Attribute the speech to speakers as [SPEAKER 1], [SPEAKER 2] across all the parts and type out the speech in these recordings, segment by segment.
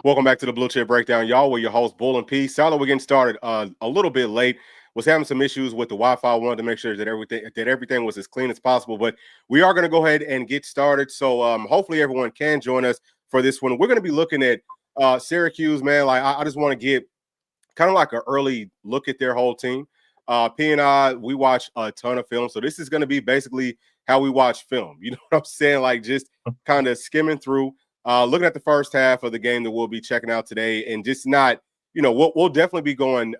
[SPEAKER 1] Welcome back to the Bluechip Breakdown, y'all. We're your host, Bull and P. Sound like we're getting started a little bit late. Was having some issues with the Wi-Fi. Wanted to make sure that everything was as clean as possible. But we are going to go ahead and get started. So hopefully everyone can join us for this one. We're going to be looking at Syracuse, man. Like I just want to get kind of like an early look at their whole team. P and I, we watch a ton of film. So this is going to be basically how we watch film. You know what I'm saying? Like just kind of skimming through. Looking at the first half of the game that we'll be checking out today, and just not, we'll definitely be going,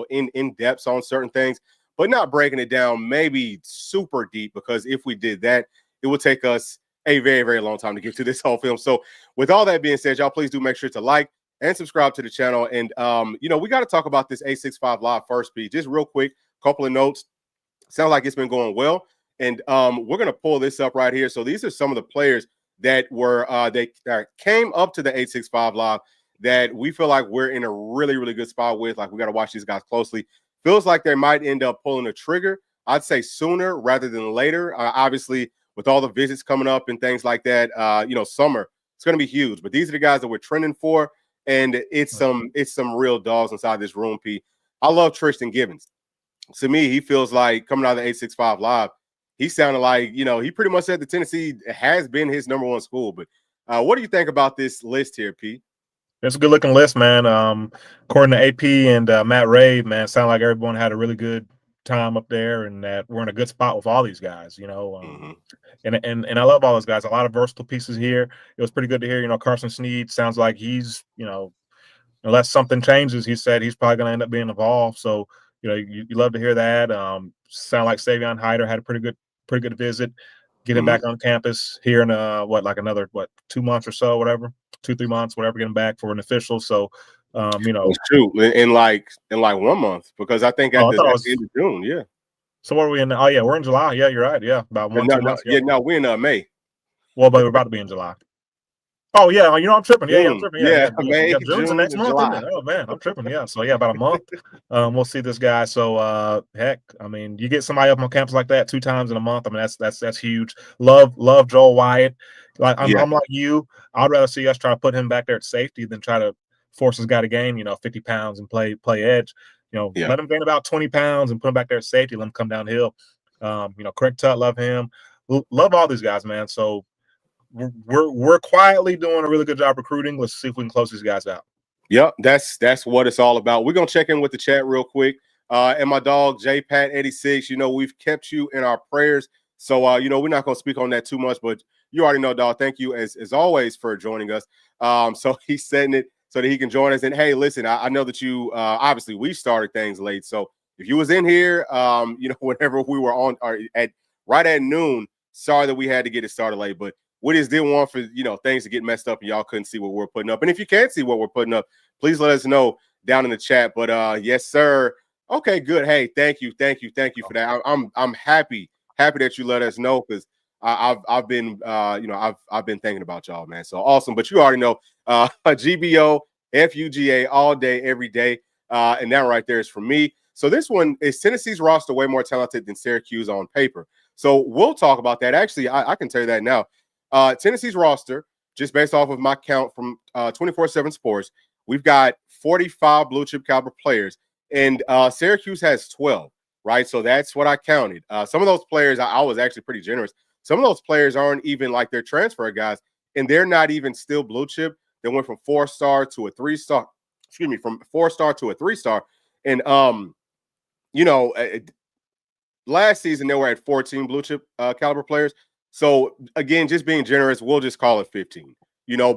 [SPEAKER 1] in depth on certain things, but not breaking it down maybe super deep, because if we did that, it would take us a very, very long time to get to this whole film. So with all that being said, y'all, please do make sure to like and subscribe to the channel. And, we got to talk about this 865 Live first, P. Just real quick, couple of notes. Sounds like it's been going well. And we're going to pull this up right here. So these are some of the players that were that came up to the 865 Live that we feel like we're in a really, really good spot with. Like, we got to watch these guys closely. Feels like they might end up pulling a trigger. I'd say sooner rather than later. Obviously, with all the visits coming up and things like that, summer, it's going to be huge. But these are the guys that we're trending for, and it's some real dogs inside this room, P. I love Tristan Gibbons. To me, he feels like coming out of the 865 Live, he sounded like, he pretty much said that Tennessee has been his number one school. But what do you think about this list here, Pete?
[SPEAKER 2] It's a good-looking list, man. According to AP and Matt Ray, man, sound like everyone had a really good time up there, and that we're in a good spot with all these guys, and I love all those guys. A lot of versatile pieces here. It was pretty good to hear, Carson Snead sounds like he's, unless something changes, he said he's probably going to end up being involved. So, you love to hear that. Sound like Savion Hyder had a pretty good visit, getting back on campus here in another 2 months or so, whatever, 2-3 months, whatever, getting back for an official. So
[SPEAKER 1] shoot, in like 1 month, because I think at the end of June. Yeah.
[SPEAKER 2] So what are we in? Oh yeah, we're in July. Yeah, you're right. Yeah, about 1-2 months.
[SPEAKER 1] Yeah, no, we're in May.
[SPEAKER 2] Well, but we're about to be in July. Oh yeah, I'm tripping. Yeah, I'm tripping.
[SPEAKER 1] Yeah, May,
[SPEAKER 2] June's the next month,
[SPEAKER 1] July.
[SPEAKER 2] isn't it? Oh man, I'm tripping. Yeah, so yeah, about a month. We'll see this guy. So heck, I mean, you get somebody up on campus like that 2 times in a month. I mean, that's huge. Love Joel Wyatt. Like I'm like you. I'd rather see us try to put him back there at safety than try to force this guy to gain 50 pounds and play edge. Let him gain about 20 pounds and put him back there at safety. Let him come downhill. Craig Tutt, love him. Love all these guys, man. So we're quietly doing a really good job recruiting. Let's see if we can close these guys out.
[SPEAKER 1] Yep, that's what it's all about. We're gonna check in with the chat real quick. And my dog JPat86, we've kept you in our prayers. So we're not gonna speak on that too much, but you already know, dog. Thank you as always for joining us. So he's setting it so that he can join us. And hey, listen, I know that you obviously we started things late. So if you was in here, whenever we were on or right at noon, sorry that we had to get it started late, but we just didn't want for things to get messed up and y'all couldn't see what we're putting up. And if you can't see what we're putting up, please let us know down in the chat. But yes, sir. Okay, good. Hey, thank you for that. I'm happy that you let us know, because I've been I've been thinking about y'all, man. So awesome. But you already know GBO FUGA all day, every day. And that right there is for me. So this one is Tennessee's roster way more talented than Syracuse on paper. So we'll talk about that. Actually, I can tell you that now. Tennessee's roster, just based off of my count from 24/7 Sports, we've got 45 blue chip caliber players, and Syracuse has 12, right? So that's what I counted. Some of those players, I was actually pretty generous. Some of those players aren't even like their transfer guys, and they're not even still blue chip. They went from 4-star to a 3-star. Excuse me, from 4-star to a 3-star, and last season they were at 14 blue chip caliber players. So again, just being generous, we'll just call it 15.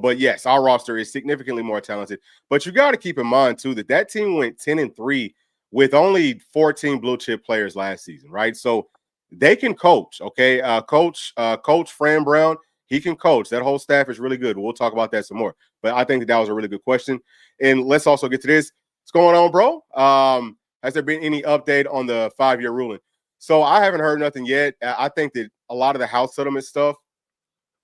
[SPEAKER 1] But yes, our roster is significantly more talented. But you got to keep in mind too that team went 10-3 with only 14 blue chip players last season, right? So they can coach. Okay, Coach Fran Brown, he can coach. That whole staff is really good. We'll talk about that some more. But I think that was a really good question. And let's also get to this. What's going on, bro? Has there been any update on the 5-year ruling? So I haven't heard nothing yet. I think that a lot of the house settlement stuff,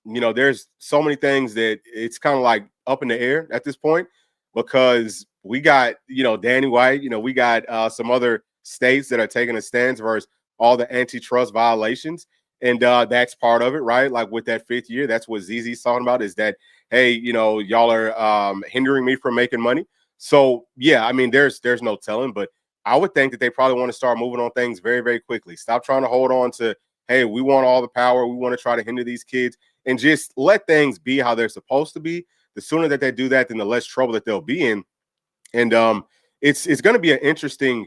[SPEAKER 1] there's so many things that it's kind of like up in the air at this point, because we got, Danny White, we got some other states that are taking a stance versus all the antitrust violations. And that's part of it, right? Like with that 5th year, that's what ZZ's talking about is that, hey, y'all are hindering me from making money. So, yeah, I mean, there's no telling, but I would think that they probably want to start moving on things very, very quickly. Stop trying to hold on to, hey, we want all the power. We want to try to hinder these kids and just let things be how they're supposed to be. The sooner that they do that, then the less trouble that they'll be in. And it's going to be an interesting,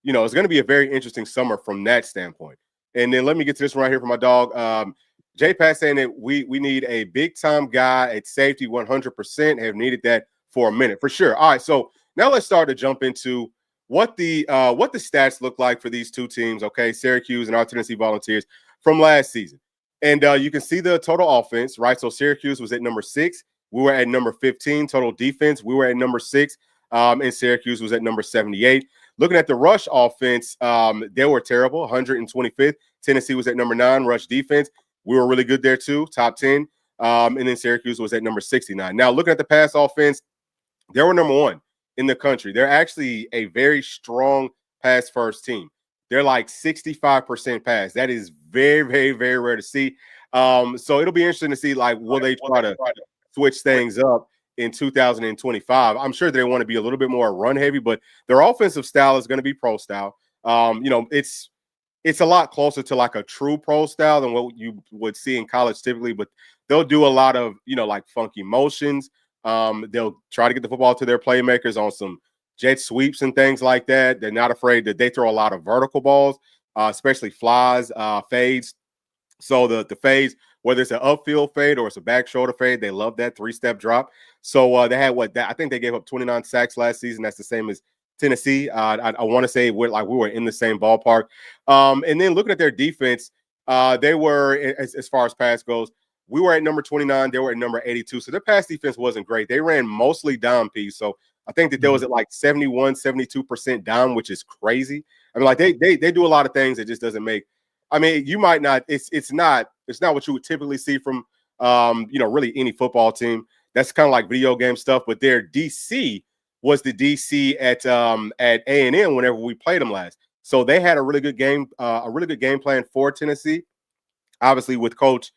[SPEAKER 1] it's going to be a very interesting summer from that standpoint. And then let me get to this one right here from my dog. J Pat saying that we need a big time guy at safety 100%. Have needed that for a minute for sure. All right, so now let's start to jump into what the stats look like for these two teams. Okay, Syracuse and our Tennessee Volunteers from last season, and you can see the total offense, right? So Syracuse was at number 6. We were at number 15. Total defense, we were at number 6. And Syracuse was at number 78. Looking at the rush offense, they were terrible, 125th. Tennessee was at number 9. Rush defense, we were really good there too, top 10. And then Syracuse was at number 69. Now, looking at the pass offense, they were number 1 in the country. They're actually a very strong pass first team. They're like 65% pass. That is very, very, very rare to see. So it'll be interesting to see, like, will they try to switch things up in 2025. I'm sure they want to be a little bit more run heavy, but their offensive style is going to be pro style. It's a lot closer to like a true pro style than what you would see in college typically, but they'll do a lot of, like funky motions. They'll try to get the football to their playmakers on some jet sweeps and things like that. They're not afraid that they throw a lot of vertical balls, especially flies, fades. So the fades, whether it's an upfield fade or it's a back shoulder fade, they love that 3-step drop. So they had I think they gave up 29 sacks last season. That's the same as Tennessee. I want to say we were in the same ballpark. And then looking at their defense, they were, as far as pass goes, we were at number 29. They were at number 82. So their pass defense wasn't great. They ran mostly down piece. So I think that there was at like 71, 72% down, which is crazy. I mean, like they do a lot of things that just doesn't make. I mean, you might not. It's not what you would typically see from really any football team. That's kind of like video game stuff. But their DC was the DC at A&M whenever we played them last. So they had a really good game plan for Tennessee. Obviously, with Coach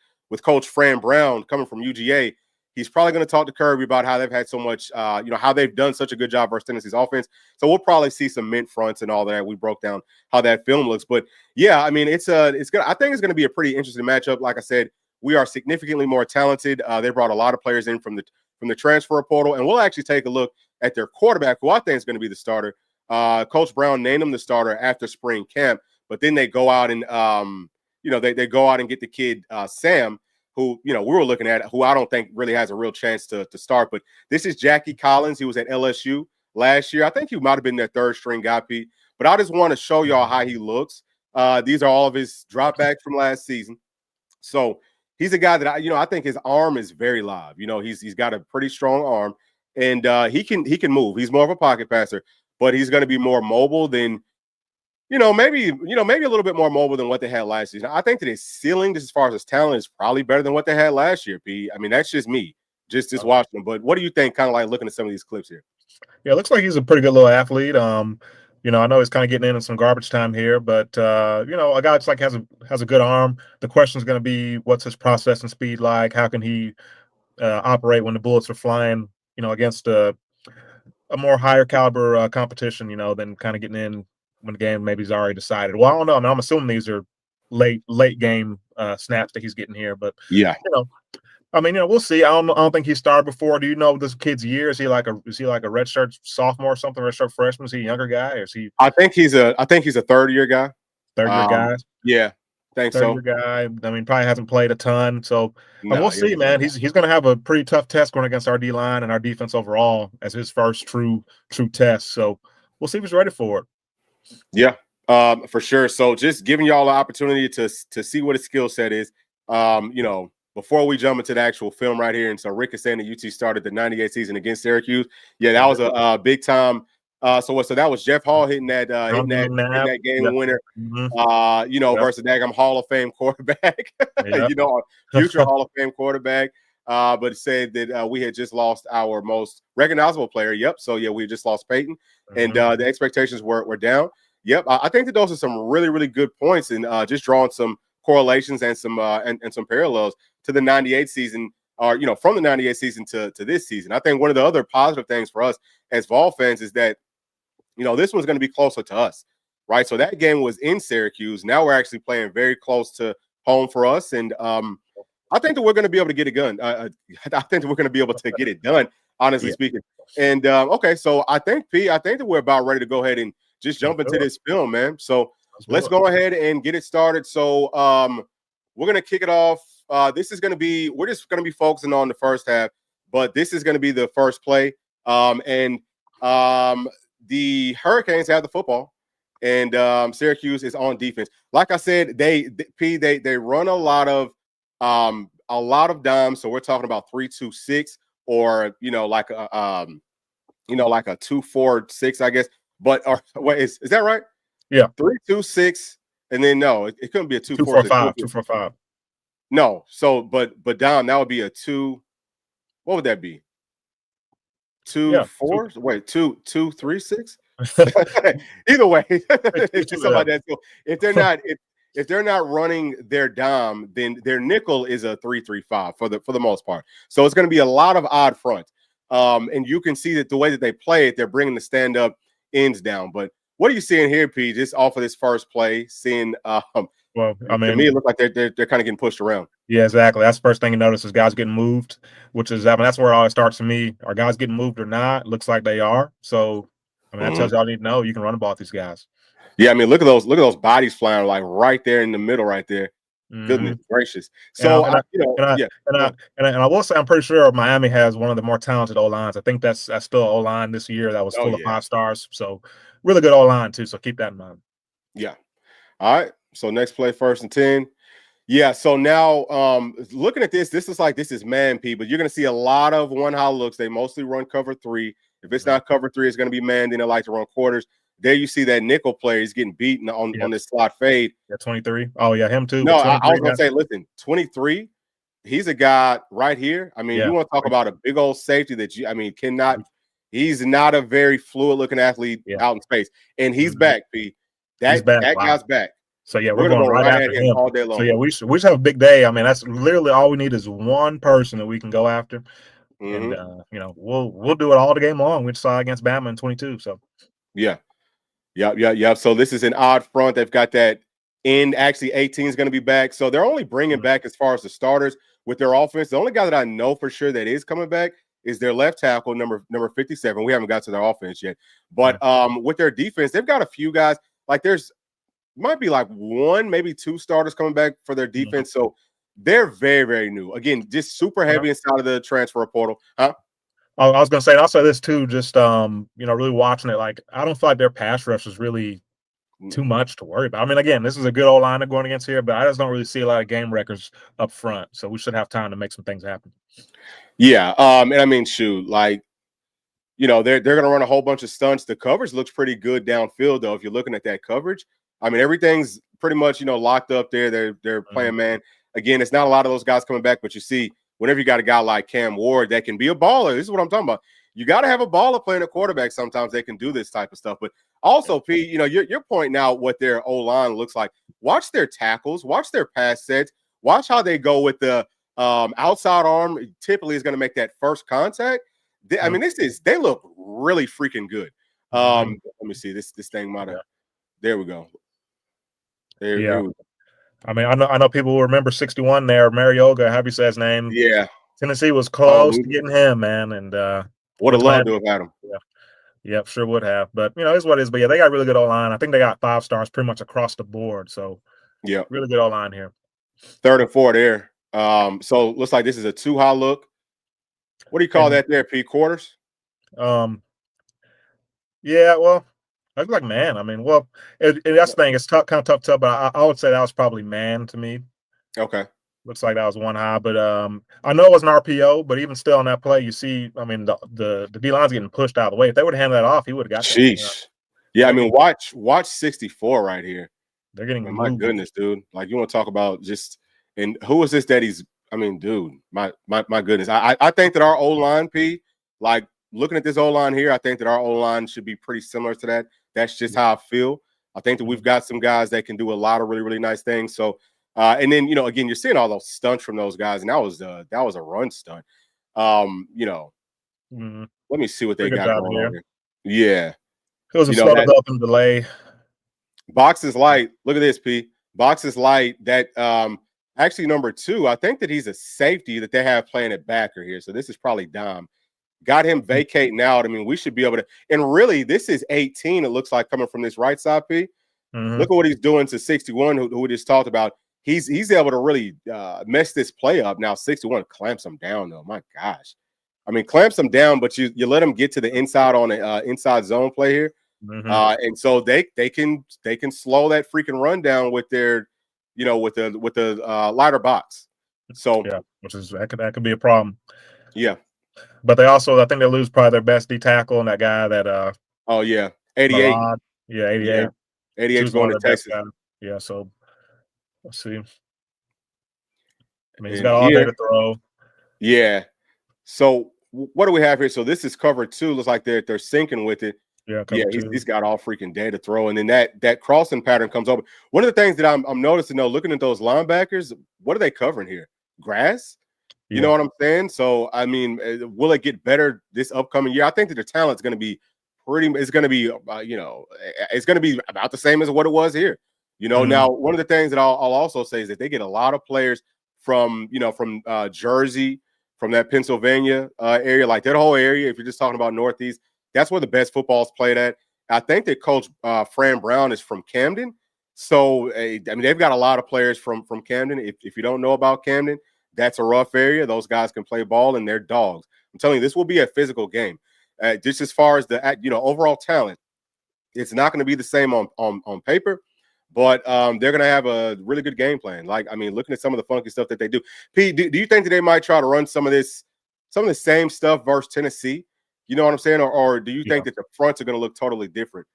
[SPEAKER 1] Fran Brown coming from UGA, he's probably going to talk to Kirby about how they've had so much, how they've done such a good job versus Tennessee's offense. So we'll probably see some mint fronts and all that. We broke down how that film looks, but yeah, I mean, it's good. I think it's going to be a pretty interesting matchup. Like I said, we are significantly more talented. They brought a lot of players in from the transfer portal, and we'll actually take a look at their quarterback, who I think is going to be the starter. Coach Brown named him the starter after spring camp, but then they go out and they go out and get the kid Sam, who we were looking at, who I don't think really has a real chance to start. But this is Jackie Collins. He was at LSU last year. I think he might have been their third string guy, Pete. But I just want to show y'all how he looks. These are all of his dropbacks from last season. So he's a guy that I think his arm is very live. He's got a pretty strong arm, and he can move. He's more of a pocket passer, but he's going to be more mobile than. Maybe a little bit more mobile than what they had last season. I think that his ceiling, just as far as his talent, is probably better than what they had last year, Pete. I mean, that's just me, just watching him. But what do you think, kind of like looking at some of these clips here?
[SPEAKER 2] Yeah, it looks like he's a pretty good little athlete. I know he's kind of getting in some garbage time here, but a guy that's like has a good arm. The question is going to be, what's his processing speed like? How can he operate when the bullets are flying? Against a more higher caliber competition. Than kind of getting in when the game maybe he's already decided. Well, I don't know. I mean, I'm assuming these are late game snaps that he's getting here, but
[SPEAKER 1] yeah,
[SPEAKER 2] we'll see. I don't think he started before. Do you know this kid's year? Is he like a redshirt sophomore or something? Redshirt freshman? Is he a younger guy, or is he?
[SPEAKER 1] I think he's a third year guy.
[SPEAKER 2] Third year guy.
[SPEAKER 1] Yeah, think so.
[SPEAKER 2] Third year guy. I mean, probably hasn't played a ton, so we'll see, man. He's going to have a pretty tough test going against our D line and our defense overall as his first true test. So we'll see if he's ready for it.
[SPEAKER 1] Yeah, for sure. So just giving y'all the opportunity to see what his skill set is. Before we jump into the actual film right here. And so Rick is saying that UT started the 98 season against Syracuse. Yeah, that was a big time. So that was Jeff Hall hitting that game winner, versus Daggum Hall of Fame quarterback, future Hall of Fame quarterback. But it said that we had just lost our most recognizable player. Yep. So yeah, we just lost Peyton, and the expectations were down. Yep. I think that those are some really, really good points, and just drawing some correlations and some and some parallels to the 98 season, or from the 98 season to this season. I think one of the other positive things for us as Vol fans is that this one's going to be closer to us, right? So that game was in Syracuse. Now we're actually playing very close to home for us, and I think that we're going to be able to get it done. I think that we're going to be able to get it done, honestly speaking. And okay, so I think that we're about ready to go ahead and just jump into this film, man. So let's go ahead and get it started. So we're going to kick it off. We're just going to be focusing on the first half, but this is going to be the first play. The Hurricanes have the football, and Syracuse is on defense. Like I said, they run a lot of dimes. So we're talking about 3-2-6, or like a 2-4-6, I guess. But wait, is that right?
[SPEAKER 2] Yeah,
[SPEAKER 1] 3-2-6, and then no, it couldn't be a
[SPEAKER 2] 2-4-5. 2-4-5.
[SPEAKER 1] No, so but dime, that would be a 2. What would that be? 2-4? Wait, 2-3-6? Either way, it's just something like that. So if they're not running their dime, then their nickel is a 3-3-5 for the most part. So it's going to be a lot of odd fronts. And you can see that the way that they play it, they're bringing the stand-up ends down. But what are you seeing here, P? Just off of this first play, seeing
[SPEAKER 2] well, I mean,
[SPEAKER 1] to me, it looks like they're kind of getting pushed around.
[SPEAKER 2] Yeah, exactly. That's the first thing you notice is guys getting moved, which is that's where it always starts for me. Are guys getting moved or not? Looks like they are. So, that tells you all you need to know. You can run the ball with these guys.
[SPEAKER 1] Yeah, I mean, look at those bodies flying like right there in the middle, right there. Goodness gracious. So
[SPEAKER 2] I will say I'm pretty sure Miami has one of the more talented O-lines. I think that's still O-line this year that was full of 5 stars. So really good O-line too. So keep that in mind.
[SPEAKER 1] Yeah. All right. So next play, 1st and 10. Yeah. So now looking at this is man P, but you're going to see a lot of one-high looks. They mostly run cover 3. If it's not cover 3, it's going to be man. Then they like to run quarters. There you see that nickel player. He's getting beaten on this slot fade.
[SPEAKER 2] Yeah, 23. Oh, yeah, him too.
[SPEAKER 1] No, I was going to say, listen, 23, he's a guy right here. I mean, you want to talk about a big old safety that he's not a very fluid-looking athlete out in space. And he's back, P. That guy's back.
[SPEAKER 2] So, yeah, we're going right after him
[SPEAKER 1] all day long.
[SPEAKER 2] So, yeah, we should have a big day. I mean, that's literally all we need is one person that we can go after. And, we'll do it all the game long. We saw against Bama in 22. So,
[SPEAKER 1] yeah. Yep. So this is an odd front. They've got that end. Actually, 18 is going to be back. So they're only bringing back as far as the starters with their offense. The only guy that I know for sure that is coming back is their left tackle, number 57. We haven't got to their offense yet. But with their defense, they've got a few guys. Like might be like 1, maybe 2 starters coming back for their defense. So they're very, very new. Again, just super heavy inside of the transfer portal. Huh?
[SPEAKER 2] I was going to say, and I'll say this too, just, really watching it, like, I don't feel like their pass rush is really too much to worry about. I mean, again, this is a good old line they're going against here, but I just don't really see a lot of game records up front. So we should have time to make some things happen.
[SPEAKER 1] Yeah. And I mean, shoot, like, they're going to run a whole bunch of stunts. The coverage looks pretty good downfield, though, if you're looking at that coverage. I mean, everything's pretty much, locked up there. They're playing man. Again, it's not a lot of those guys coming back, but you see, whenever you got a guy like Cam Ward that can be a baller, this is what I'm talking about. You got to have a baller playing a quarterback. Sometimes they can do this type of stuff. But also, P, you're pointing out what their O-line looks like. Watch their tackles. Watch their pass sets. Watch how they go with the outside arm. Typically is going to make that first contact. I mean, they look really freaking good. Let me see. This thing might have. There we go. There we go.
[SPEAKER 2] I mean, I know people will remember 61 there, Marioga, however you say his name.
[SPEAKER 1] Yeah.
[SPEAKER 2] Tennessee was close to getting him, man. And
[SPEAKER 1] would have loved to have had him.
[SPEAKER 2] Yeah, sure would have. But, it's what it is. But, yeah, they got really good O-line. I think they got 5 stars pretty much across the board. So,
[SPEAKER 1] yeah,
[SPEAKER 2] really good O-line here.
[SPEAKER 1] 3rd and 4 there. So, looks like this is a 2-high look. What do you call that there, P? Quarters?
[SPEAKER 2] Yeah, well, I was like, man. I mean, well, that's the thing. It's kind of tough, but I would say that was probably man to me.
[SPEAKER 1] Okay.
[SPEAKER 2] Looks like that was 1 high, but I know it was an RPO, but even still on that play, you see, I mean, the D-line's getting pushed out of the way. If they would have handed that off, he would have got that.
[SPEAKER 1] Sheesh. Yeah, I mean, watch 64 right here.
[SPEAKER 2] They're getting
[SPEAKER 1] my goodness, dude. Like, you want to talk about just – and who is this that he's – I mean, dude, my goodness. I think that our O-line, P, like, looking at this O-line here, I think that our O-line should be pretty similar to that. That's just how I feel. I think that we've got some guys that can do a lot of really, really nice things. So, And then, again, you're seeing all those stunts from those guys, and that was a run stunt.
[SPEAKER 2] Mhm.
[SPEAKER 1] Let me see what they
[SPEAKER 2] Pretty good
[SPEAKER 1] got
[SPEAKER 2] job
[SPEAKER 1] going
[SPEAKER 2] here.
[SPEAKER 1] on here. Yeah,
[SPEAKER 2] It was a slow
[SPEAKER 1] that
[SPEAKER 2] developing delay.
[SPEAKER 1] box is light. Look at this, P. Box is light. That actually number 2. I think that he's a safety that they have playing at backer here. So this is probably Dom. Got him vacating out. I mean, we should be able to. And really, this is 18. It looks like coming from this right side, P. Look at what he's doing to 61, who we just talked about. He's able to really mess this play up. Now 61 clamps him down, though. My gosh. I mean, clamps him down, but you let him get to the inside on an inside zone play here. And so they can slow that freaking run down with their, with the lighter box. So
[SPEAKER 2] yeah, which is that could be a problem.
[SPEAKER 1] Yeah.
[SPEAKER 2] But I think they lose probably their best D tackle and that guy that
[SPEAKER 1] oh yeah, 88.
[SPEAKER 2] Marad. Yeah, 88.
[SPEAKER 1] Yeah. 88
[SPEAKER 2] one
[SPEAKER 1] going to
[SPEAKER 2] of their best
[SPEAKER 1] Texas.
[SPEAKER 2] guys. Yeah, so let's see. I mean, he's
[SPEAKER 1] And
[SPEAKER 2] got all day to throw.
[SPEAKER 1] Yeah. So what do we have here? So this is cover 2. Looks like they're syncing with it.
[SPEAKER 2] Yeah,
[SPEAKER 1] he's got all freaking day to throw, and then that crossing pattern comes over. One of the things that I'm noticing though, looking at those linebackers, what are they covering here? Grass. You know what I'm saying? So I mean, will it get better this upcoming year? I think that the talent's going to be it's going to be it's going to be about the same as what it was here. Now one of the things that I'll also say is that they get a lot of players from Jersey, from that Pennsylvania area, like that whole area. If you're just talking about Northeast, that's where the best football is played at. I think that Coach Fran Brown is from Camden. So, I mean, they've got a lot of players from Camden. If you don't know about Camden, that's a rough area. Those guys can play ball, and they're dogs. I'm telling you, this will be a physical game. Just as far as the overall talent, it's not going to be the same on paper, but they're going to have a really good game plan. Like, I mean, looking at some of the funky stuff that they do. Pete, do you think that they might try to run some of the same stuff versus Tennessee? You know what I'm saying? Or do you think that the fronts are going to look totally different?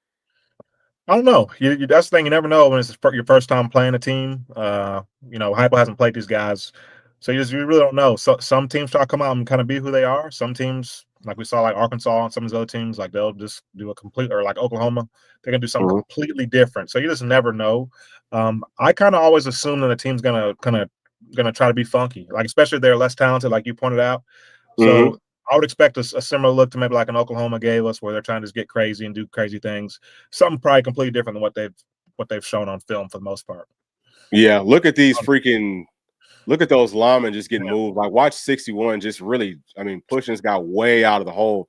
[SPEAKER 2] I don't know. That's the thing. You never know when it's your first time playing a team. Heupel hasn't played these guys, so you really don't know. So some teams try to come out and kind of be who they are. Some teams, like we saw, like Arkansas and some of these other teams, like they'll just do a complete, or like Oklahoma, they're gonna do something completely different. So you just never know. I kind of always assume that the team's gonna try to be funky, like especially if they're less talented, like you pointed out. So I would expect a similar look to maybe like an Oklahoma gave us, where they're trying to just get crazy and do crazy things. Something probably completely different than what they've shown on film for the most part.
[SPEAKER 1] Yeah, look at those linemen just getting moved. Like, watch 61 just really, I mean, pushing this guy way out of the hole.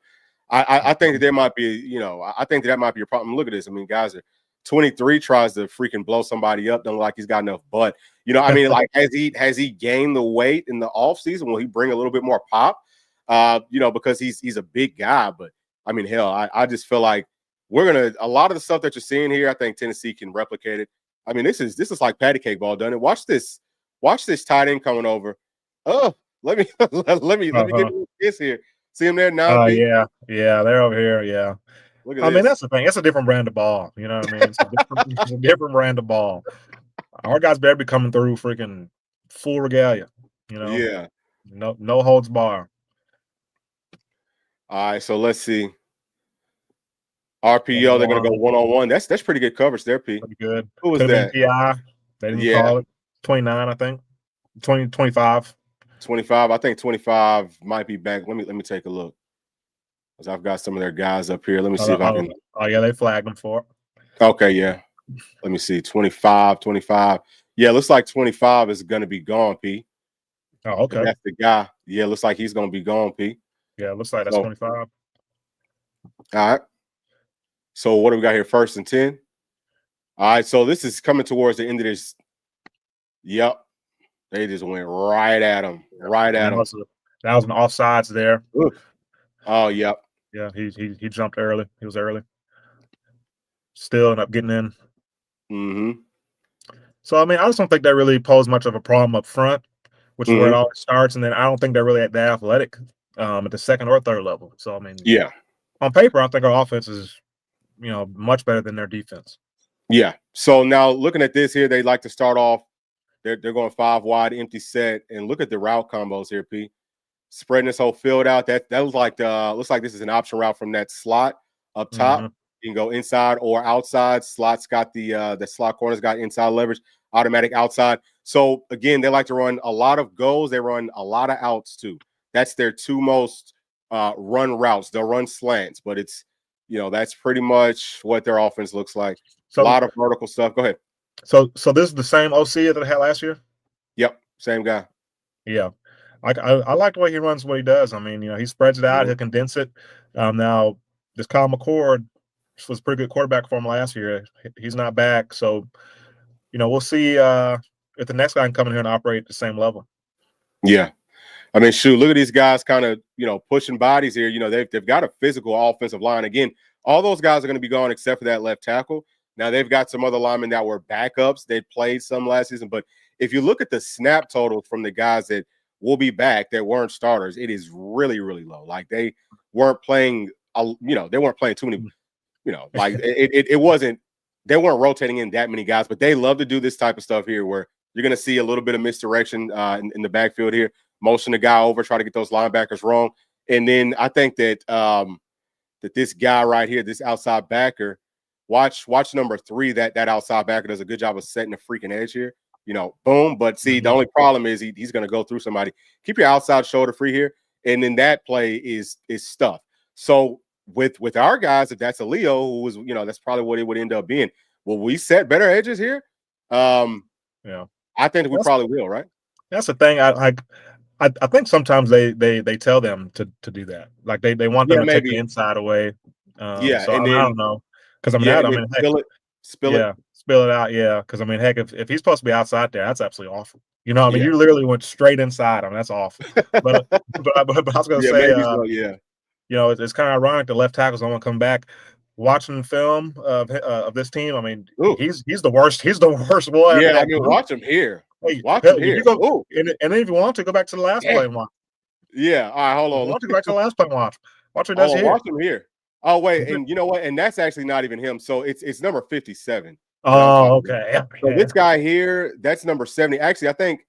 [SPEAKER 1] I think that there might be, I think that might be a problem. Look at this. I mean, guys are 23 tries to freaking blow somebody up. Don't look like he's got enough butt. I mean, like, has he gained the weight in the offseason? Will he bring a little bit more pop? Because he's a big guy. But I mean, hell, I just feel like a lot of the stuff that you're seeing here, I think Tennessee can replicate it. I mean, this is like patty cake ball, doesn't it? Watch this tight end coming over. Oh, let me get a kiss here. See him there now.
[SPEAKER 2] Yeah, they're over here. Yeah.
[SPEAKER 1] Look at
[SPEAKER 2] I
[SPEAKER 1] this.
[SPEAKER 2] mean, that's the thing. It's a different brand of ball. You know what I mean? It's a different brand of ball. Our guys better be coming through freaking full regalia.
[SPEAKER 1] Yeah.
[SPEAKER 2] No holds bar.
[SPEAKER 1] All right, so let's see. RPO, they're gonna go 1-on-1. That's pretty good coverage there, P.
[SPEAKER 2] Pretty good.
[SPEAKER 1] Who was that?
[SPEAKER 2] PI. They didn't call it. 29, I think. 25.
[SPEAKER 1] 25. I think 25 might be back. Let me take a look. Because I've got some of their guys up here. Let me see if I can.
[SPEAKER 2] Oh, yeah, they flagged them for it.
[SPEAKER 1] Okay, yeah. Let me see. 25. Yeah, looks like 25 is gonna be gone, P.
[SPEAKER 2] Oh, okay.
[SPEAKER 1] If that's the guy. Yeah, looks like he's gonna be gone, P.
[SPEAKER 2] Yeah, it looks like that's 25.
[SPEAKER 1] All right. So what do we got here? 1st and 10. All right. So this is coming towards the end of this. Yep. They just went right at him. Right at him.
[SPEAKER 2] That was an offsides there.
[SPEAKER 1] Ooh. Oh, yep.
[SPEAKER 2] Yeah, he jumped early. He was early. Still ended up getting in.
[SPEAKER 1] Mm-hmm.
[SPEAKER 2] So I mean, I just don't think that really posed much of a problem up front, which is where it all starts. And then I don't think they're really that athletic at the second or third level. So I mean,
[SPEAKER 1] yeah.
[SPEAKER 2] On paper, I think our offense is, much better than their defense.
[SPEAKER 1] Yeah. So now looking at this here, they like to start off. They're going 5 wide, empty set, and look at the route combos here, P. Spreading this whole field out. That was like looks like this is an option route from that slot up top. You can go inside or outside. Slot's got the slot corner's got inside leverage. automatic outside. So again, they like to run a lot of goes. They run a lot of outs too. That's their two most run routes. They'll run slants, but it's that's pretty much what their offense looks like. A
[SPEAKER 2] So
[SPEAKER 1] lot of vertical stuff. Go ahead.
[SPEAKER 2] so this is the same OC that I had last year.
[SPEAKER 1] Yep, same guy.
[SPEAKER 2] Yeah, I like the way he runs what he does. I mean, he spreads it out. He'll condense it. Now, this Kyle McCord was a pretty good quarterback for him last year. He's not back, so we'll see if the next guy can come in here and operate at the same level.
[SPEAKER 1] Yeah, I mean, shoot, look at these guys kind of pushing bodies here. They've got a physical offensive line. Again, all those guys are going to be gone except for that left tackle. Now they've got some other linemen that were backups. They played some last season, but if you look at the snap totals from the guys that will be back that weren't starters, it is really, really low. Like they weren't playing, they weren't playing too many, like it wasn't, they weren't rotating in that many guys, but they love to do this type of stuff here where you're going to see a little bit of misdirection in the backfield here, motion the guy over, try to get those linebackers wrong. And then I think that that this guy right here, this outside backer, watch number 3, that outside backer does a good job of setting the freaking edge here. Boom. But see, the only problem is he's going to go through somebody. Keep your outside shoulder free here. And then that play is stuff. So with our guys, if that's a Leo, who was, that's probably what it would end up being. Will we set better edges here? I think we probably will, right?
[SPEAKER 2] That's the thing. I think sometimes they tell them to do that. Like they want them to take the inside away. So I don't know. Because spill it out. Yeah, because heck, if he's supposed to be outside there, that's absolutely awful. You literally went straight inside him. That's awful. But I was going to say, it's kind of ironic the left tackles don't want to come back. Watching film of this team, he's the worst. He's the worst boy.
[SPEAKER 1] Yeah, watch him here. Watch him here.
[SPEAKER 2] And then if you want to go back to the last play and watch.
[SPEAKER 1] Yeah. All right, hold on.
[SPEAKER 2] Watch go back to the last play and watch. Watch what he does here.
[SPEAKER 1] Watch him here. Oh wait, and you know what? And that's actually not even him. So it's number 57.
[SPEAKER 2] Oh, okay.
[SPEAKER 1] So this guy here, that's number 70. Actually, I think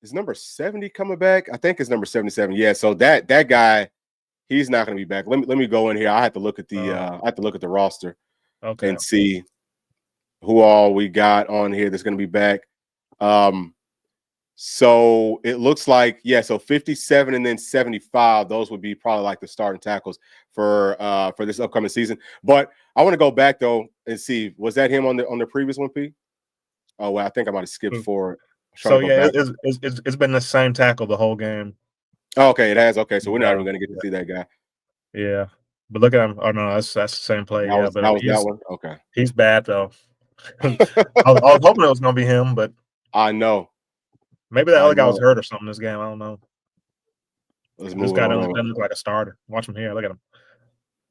[SPEAKER 1] is number 70 coming back. I think it's number 77. Yeah. So that guy, he's not going to be back. Let me go in here. I have to look at the roster, and see who all we got on here that's going to be back. So it looks like, so 57 and then 75, those would be probably like the starting tackles for this upcoming season. But I want to go back though and see, was that him on the previous one, P? Oh well, I think I might have skipped forward.
[SPEAKER 2] So it's been the same tackle the whole game.
[SPEAKER 1] Oh, okay, it has. Okay, so we're not even going to get to see that guy.
[SPEAKER 2] Yeah, but look at him. Oh no, that's the same play.
[SPEAKER 1] That was that one. Okay,
[SPEAKER 2] he's bad though. I was hoping it was going to be him, but
[SPEAKER 1] I know.
[SPEAKER 2] Maybe that other guy was hurt or something this game. I don't know.
[SPEAKER 1] This
[SPEAKER 2] guy doesn't look like a starter. Watch him here. Look at him.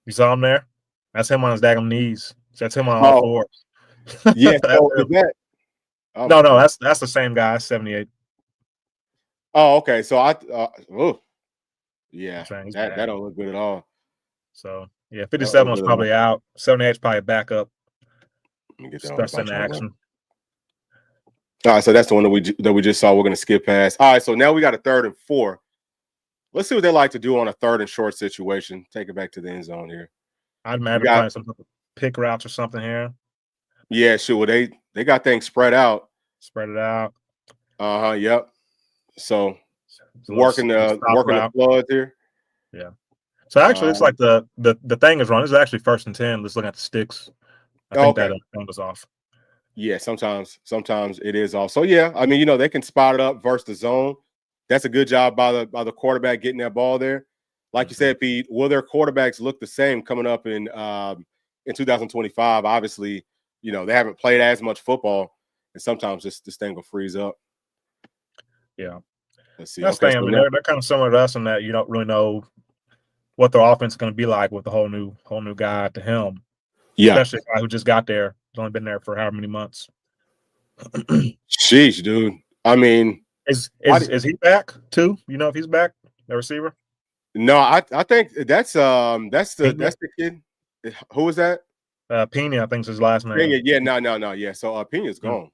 [SPEAKER 2] You saw him there? That's him on his daggum knees. That's him on all fours.
[SPEAKER 1] Yeah.
[SPEAKER 2] No, that's the same guy. 78.
[SPEAKER 1] Oh, okay. So that don't look good at all.
[SPEAKER 2] So 57 was probably out. 78 is probably back up. Starts in action.
[SPEAKER 1] All right, so that's the one that we just saw. We're going to skip past. All right, so now we got a 3rd and 4. Let's see what they like to do on a 3rd and short situation. Take it back to the end zone here.
[SPEAKER 2] I'd imagine playing some pick routes or something here.
[SPEAKER 1] Yeah, sure. They got things spread out.
[SPEAKER 2] Spread it out.
[SPEAKER 1] Yep. So working the floods here.
[SPEAKER 2] Yeah. So actually, it's like the thing is wrong. This is actually 1st and 10. Let's look at the sticks. I think that thing was off.
[SPEAKER 1] Yeah, sometimes it is off. So yeah, they can spot it up versus the zone. That's a good job by the quarterback getting that ball there. Like you said, Pete, will their quarterbacks look the same coming up in 2025? Obviously, they haven't played as much football, and sometimes this thing will freeze up.
[SPEAKER 2] Yeah.
[SPEAKER 1] Let's see.
[SPEAKER 2] That's the thing. They're kind of similar to us in that you don't really know what their offense is going to be like with the whole new guy at the helm.
[SPEAKER 1] Yeah.
[SPEAKER 2] Especially a guy who just got there. He's only been there for however many months.
[SPEAKER 1] Sheesh, dude.
[SPEAKER 2] Is he back too? You know if he's back, the receiver?
[SPEAKER 1] No, I think that's the kid. Who is that?
[SPEAKER 2] Pena, I think is his last name.
[SPEAKER 1] Pena, yeah, no. Yeah. So Pena's gone.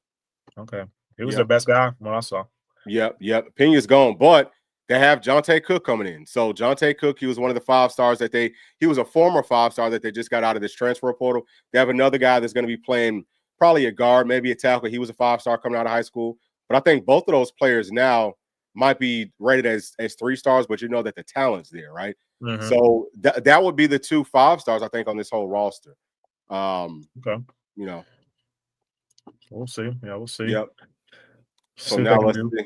[SPEAKER 2] Okay. He was their best guy when I saw.
[SPEAKER 1] Yep. Pena's gone, but they have Jonte Cook coming in. So Jonte Cook, he was one of the 5 stars he was a former 5-star that they just got out of this transfer portal. They have another guy that's going to be playing probably a guard, maybe a tackle. He was a 5-star coming out of high school. But I think both of those players now might be rated as 3-stars, but you know that the talent's there, right?
[SPEAKER 2] Mm-hmm.
[SPEAKER 1] So that would be the 2 5-stars, I think, on this whole roster.
[SPEAKER 2] Okay.
[SPEAKER 1] You know.
[SPEAKER 2] We'll see. Yeah, we'll see.
[SPEAKER 1] Yep. So
[SPEAKER 2] see
[SPEAKER 1] now let's see.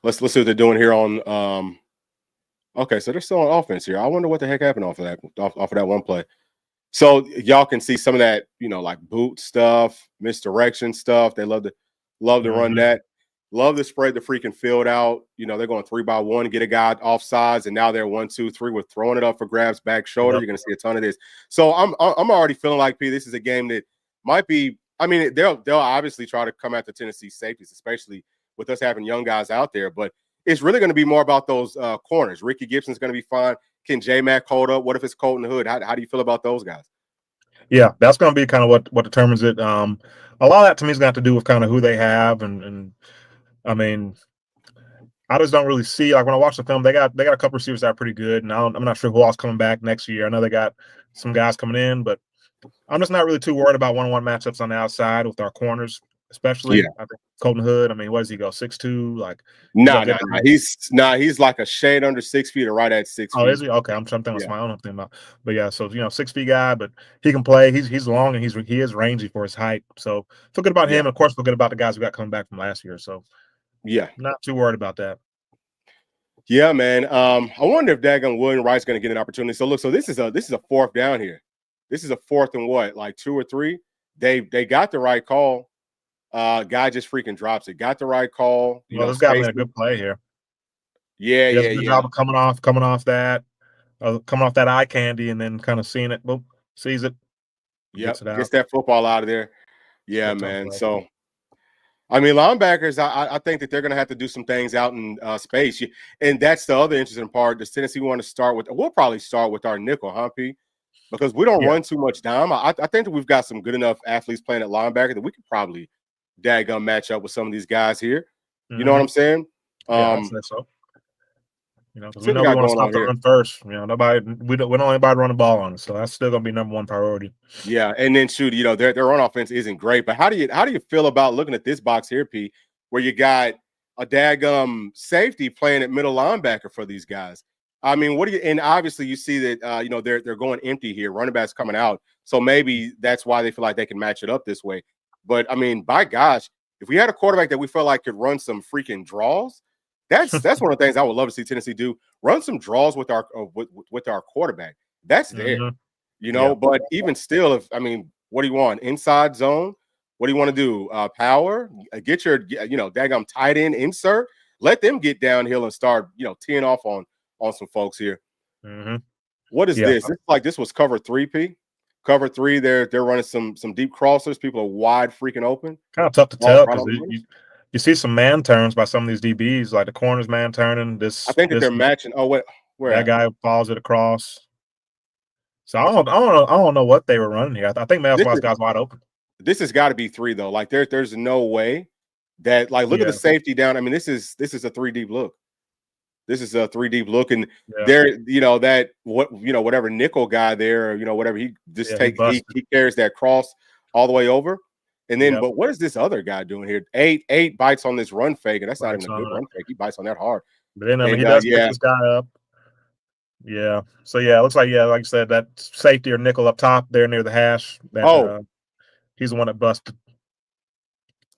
[SPEAKER 1] Let's see what they're doing here on okay, so they're still on offense here. I wonder what the heck happened off of that one play. So y'all can see some of that, like boot stuff, misdirection stuff. They love to run that. Love to spread the freaking field out. They're going 3-by-1, get a guy off sides, and now they're 1-2-3 with throwing it up for grabs, back shoulder.
[SPEAKER 2] Yep.
[SPEAKER 1] You're going to see a ton of this. So I'm already feeling like, P, this is a game that might be. I mean, they'll obviously try to come at the Tennessee safeties, especially with us having young guys out there. But it's really going to be more about those corners. Ricky Gibson's going to be fine. Can J-Mac hold up? What if it's Colton Hood? How do you feel about those guys?
[SPEAKER 2] Yeah, that's going to be kind of what determines it. A lot of that to me is going to have to do with kind of who they have, and I mean, I just don't really see, like, when I watch the film, they got a couple receivers that are pretty good, and I'm not sure who else coming back next year. I know they got some guys coming in, but I'm just not really too worried about one-on-one matchups on the outside with our corners, especially.
[SPEAKER 1] Yeah.
[SPEAKER 2] I think Colton Hood, I mean, what does he go, 6'2"? Like,
[SPEAKER 1] No. He's like a shade under 6 feet or right at 6 feet.
[SPEAKER 2] Oh, is he? Okay, I'm thinking of my own thing about. But yeah, so 6 feet guy, but he can play. He's long and he is rangy for his height. So feel good about him. And of course, feel good about the guys we got coming back from last year. So
[SPEAKER 1] yeah,
[SPEAKER 2] not too worried about that.
[SPEAKER 1] Yeah, man. I wonder if Dagon William Wright's going to get an opportunity. So look, so this is a 4th down here. This is a 4th and what, like 2 or 3? They got the right call. Guy just freaking drops it. Got the right call.
[SPEAKER 2] This guy made a good play here.
[SPEAKER 1] Yeah.
[SPEAKER 2] Good job of coming off that eye candy, and then kind of seeing it. Boop, sees it.
[SPEAKER 1] Yep. Gets that football out of there. Yeah, man. So, I mean, linebackers, I think that they're going to have to do some things out in space. And that's the other interesting part. Does Tennessee want to start with – we'll probably start with our nickel, huh, P? Because we don't run too much dime. I think that we've got some good enough athletes playing at linebacker that we could probably daggum match up with some of these guys here. You know what I'm saying?
[SPEAKER 2] I'd say so. Because we know
[SPEAKER 1] we
[SPEAKER 2] want to stop the run first. We don't want anybody to run the ball on us, so that's still going to be number one priority.
[SPEAKER 1] Yeah, and then shoot, their run offense isn't great. But how do you feel about looking at this box here, P, where you got a daggum safety playing at middle linebacker for these guys? I mean, and obviously you see that they're going empty here. Running backs coming out, so maybe that's why they feel like they can match it up this way. But I mean, by gosh, if we had a quarterback that we felt like could run some freaking draws. That's one of the things I would love to see Tennessee do. Run some draws with our quarterback. That's there, But even still, what do you want? Inside zone? What do you want to do? Power? Get your daggum tight end insert. Let them get downhill and start teeing off on some folks here. What is this? This was cover 3, P. Cover 3. They're running some deep crossers. People are wide freaking open.
[SPEAKER 2] Kind of tough to tell because you see some man turns by some of these DBs, like the corners man turning.
[SPEAKER 1] I think that they're matching. Oh, where
[SPEAKER 2] that guy follows it across. So I don't know what they were running here. I think that's why this guy's wide open.
[SPEAKER 1] This has got to be 3 though. Like there's no way that look at the safety down. I mean, this is a 3 deep look. This is a 3 deep look, and there whatever nickel guy there, whatever he just he carries that cross all the way over. And then, but what is this other guy doing here? Eight bites on this run fake, and that's not even a good run fake. He bites on that hard.
[SPEAKER 2] But then he does pick this guy up. Yeah. So it looks like like I said, that safety or nickel up top there near the hash. He's the one that busted.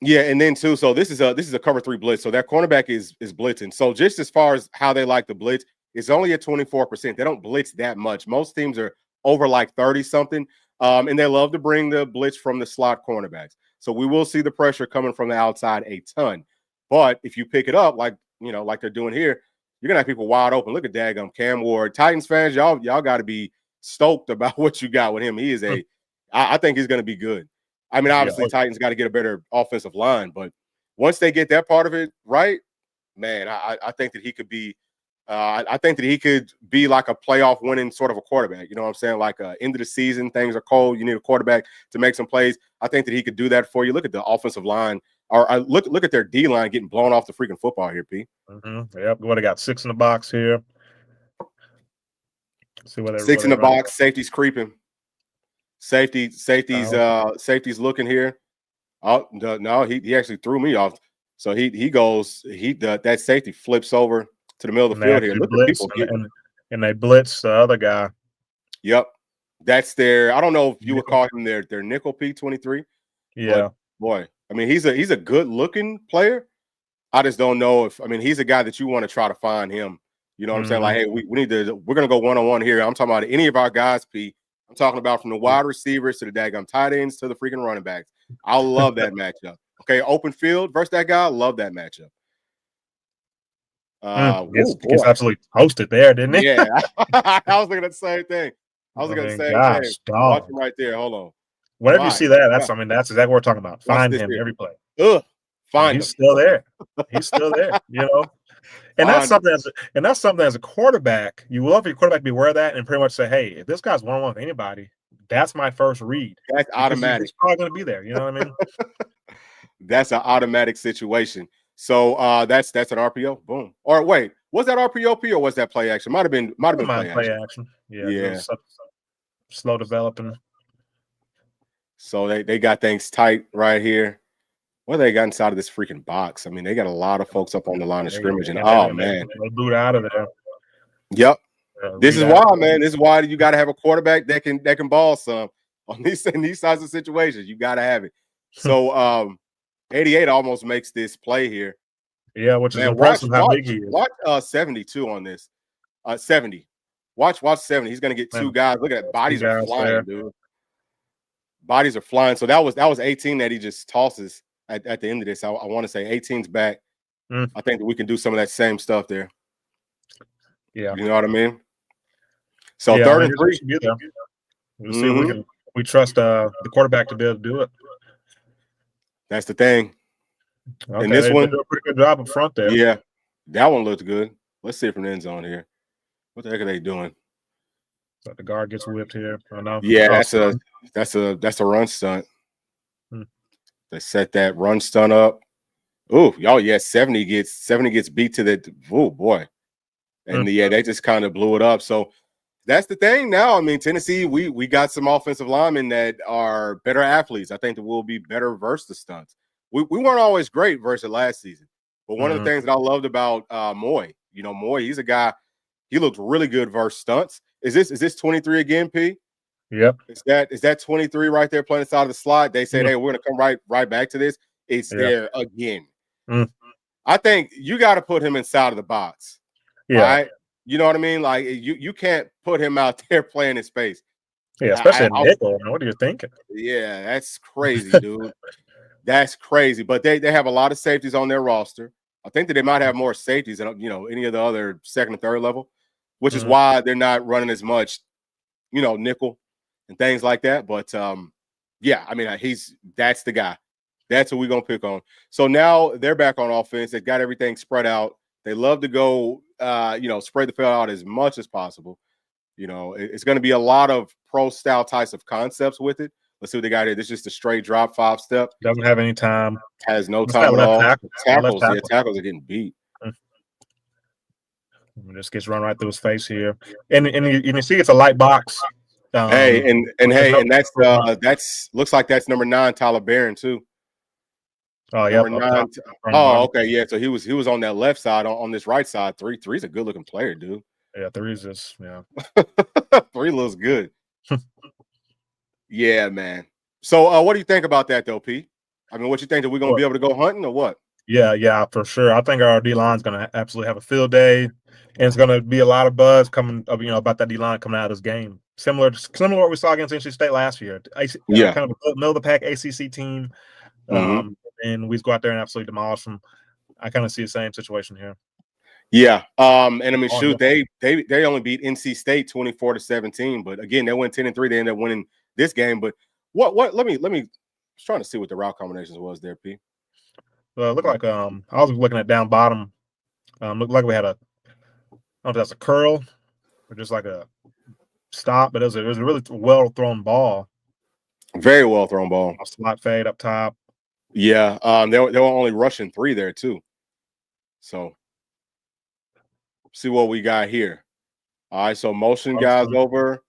[SPEAKER 1] Yeah, and then too. So this is a cover 3 blitz. So that cornerback is blitzing. So just as far as how they like the blitz, it's only at 24%. They don't blitz that much. Most teams are over like 30 something. And they love to bring the blitz from the slot cornerbacks. So we will see the pressure coming from the outside a ton. But if you pick it up like they're doing here, you're gonna have people wide open. Look at daggum Cam Ward. Titans fans, y'all got to be stoked about what you got with him. He is I think he's gonna be good. I mean, obviously Titans got to get a better offensive line, but once they get that part of it right, man, I think that he could be. I think that he could be like a playoff winning sort of a quarterback. You know what I'm saying? Like end of the season, things are cold. You need a quarterback to make some plays. I think that he could do that for you. Look at the offensive line, or look at their D line getting blown off the freaking football here, P.
[SPEAKER 2] Yep. What, I got 6 in the box here. See what
[SPEAKER 1] 6 in the box. Safety's creeping. Safety's looking here. Oh no, he actually threw me off. So he goes, that safety flips over to the middle of
[SPEAKER 2] And
[SPEAKER 1] the
[SPEAKER 2] they
[SPEAKER 1] field here.
[SPEAKER 2] actually
[SPEAKER 1] Look at
[SPEAKER 2] blitz,
[SPEAKER 1] people getting.
[SPEAKER 2] and they blitz the other guy.
[SPEAKER 1] Yep, that's their. I don't know if you would
[SPEAKER 2] Nickel.
[SPEAKER 1] call him their nickel P23,
[SPEAKER 2] Yeah.
[SPEAKER 1] but boy, I mean he's a good looking player. I just don't know if he's a guy that you want to try to find him. You know what I'm saying? Like, hey, we need to. We're gonna go one-on-one here. I'm talking about any of our guys, P. I'm talking about from the wide receivers to the daggum tight ends to the freaking running backs. I love that matchup. Okay, open field versus that guy. I love that matchup.
[SPEAKER 2] Gets absolutely posted there, didn't he?
[SPEAKER 1] Yeah, I was looking at the same thing. I was looking at the same thing.
[SPEAKER 2] Gosh,
[SPEAKER 1] Watch
[SPEAKER 2] dog.
[SPEAKER 1] him right there. Hold on.
[SPEAKER 2] Whenever you
[SPEAKER 1] My
[SPEAKER 2] see that,
[SPEAKER 1] God.
[SPEAKER 2] that's exactly what we're talking about.
[SPEAKER 1] Watch
[SPEAKER 2] Find
[SPEAKER 1] this
[SPEAKER 2] him
[SPEAKER 1] here.
[SPEAKER 2] every play.
[SPEAKER 1] Ugh,
[SPEAKER 2] And
[SPEAKER 1] find
[SPEAKER 2] he's
[SPEAKER 1] him.
[SPEAKER 2] still there. He's still there, you know. And that's something as a quarterback, you love your quarterback to be aware of that and pretty much say, hey, if this guy's one-on-one with anybody, that's my first read.
[SPEAKER 1] That's automatic.
[SPEAKER 2] He's probably going to be there. You know what I mean?
[SPEAKER 1] That's an automatic situation. So that's an RPO. Boom. Or wait, was that RPO P or was that play action? Might have been play action.
[SPEAKER 2] Yeah. Slow developing.
[SPEAKER 1] So they got things tight right here. What they got inside of this freaking box? I mean, they got a lot of folks up on the line of scrimmage, and man,
[SPEAKER 2] they boot out of there.
[SPEAKER 1] Yep. This is why, man. This is why you got to have a quarterback that can ball some on these sides of situations. You got to have it. So 88 almost makes this play here.
[SPEAKER 2] Yeah, which is impressive how big he is.
[SPEAKER 1] Watch 72 on this. 70. Watch 70. He's gonna get two guys. Look at that. Bodies are flying, dude. Bodies are flying. So that was 18 that he just tosses at the end of this. I want to say 18's back. I think that we can do some of that same stuff there.
[SPEAKER 2] Yeah.
[SPEAKER 1] You know what I mean? So 3rd and 3.
[SPEAKER 2] We'll see if we trust the quarterback to be able to do it.
[SPEAKER 1] That's the thing.
[SPEAKER 2] Okay,
[SPEAKER 1] and this one,
[SPEAKER 2] do a pretty good job up front there.
[SPEAKER 1] Yeah, that one looked good. Let's see it from the end zone here. What the heck are they doing?
[SPEAKER 2] So the guard gets whipped here. Oh, no.
[SPEAKER 1] Yeah, that's a run stunt. They set that run stunt up. Oh, y'all, yeah, 70 gets beat to the boy. And they just kind of blew it up. So that's the thing now. I mean, Tennessee, we got some offensive linemen that are better athletes. I think that we'll be better versus the stunts. We weren't always great versus last season. But one of the things that I loved about Moy, Moy, he's a guy, he looked really good versus stunts. Is this 23 again, P?
[SPEAKER 2] Yep.
[SPEAKER 1] Is that 23 right there playing inside of the slot? They said, hey, we're gonna come right back to this. It's there again. I think you got to put him inside of the box.
[SPEAKER 2] Yeah.
[SPEAKER 1] Right? You know what I mean? Like you can't put him out there playing in space.
[SPEAKER 2] Yeah, especially in nickel. What are you thinking?
[SPEAKER 1] Yeah, that's crazy, dude. That's crazy. But they have a lot of safeties on their roster. I think that they might have more safeties than any of the other second and third level, which is why they're not running as much, nickel and things like that. But yeah, I mean, that's the guy. That's who we're gonna pick on. So now they're back on offense. They've got everything spread out. They love to go, spread the field out as much as possible. It's going to be a lot of pro style types of concepts with it. Let's see what they got here. This is just a straight drop 5-step.
[SPEAKER 2] Doesn't have any time.
[SPEAKER 1] Has no time at all. Tackles are getting beat.
[SPEAKER 2] Just gets run right through his face here, and you see it's a light box.
[SPEAKER 1] And that's looks like that's number 9, Tyler Barron too.
[SPEAKER 2] Oh yeah.
[SPEAKER 1] Number 9. Oh, okay, yeah. So he was on that left side. On this right side, 3's a good looking player, dude.
[SPEAKER 2] Yeah, 3's just
[SPEAKER 1] 3 looks good. Yeah, man. So what do you think about that though, P? I mean, what you think, that we're gonna be able to go hunting or what?
[SPEAKER 2] Yeah, for sure. I think our D line's gonna absolutely have a field day, and it's gonna be a lot of buzz coming up, about that D line coming out of this game. Similar to what we saw against NC State last year. Kind of a middle of the pack ACC team. And we go out there and absolutely demolish them. I kind of see the same situation here.
[SPEAKER 1] Yeah. And I mean, shoot, they only beat NC State 24-17, but again, they went 10-3. They ended up winning this game. But what let me I was trying to see what the route combinations was there, P.
[SPEAKER 2] Well, it looked like I was looking at down bottom. Looked like we had I don't know if that's a curl or just like a stop, but it was a really well thrown ball.
[SPEAKER 1] Very well thrown ball.
[SPEAKER 2] A slot fade up top.
[SPEAKER 1] Yeah. They were only rushing 3 there too. So see what we got here. All right. So motion guys over,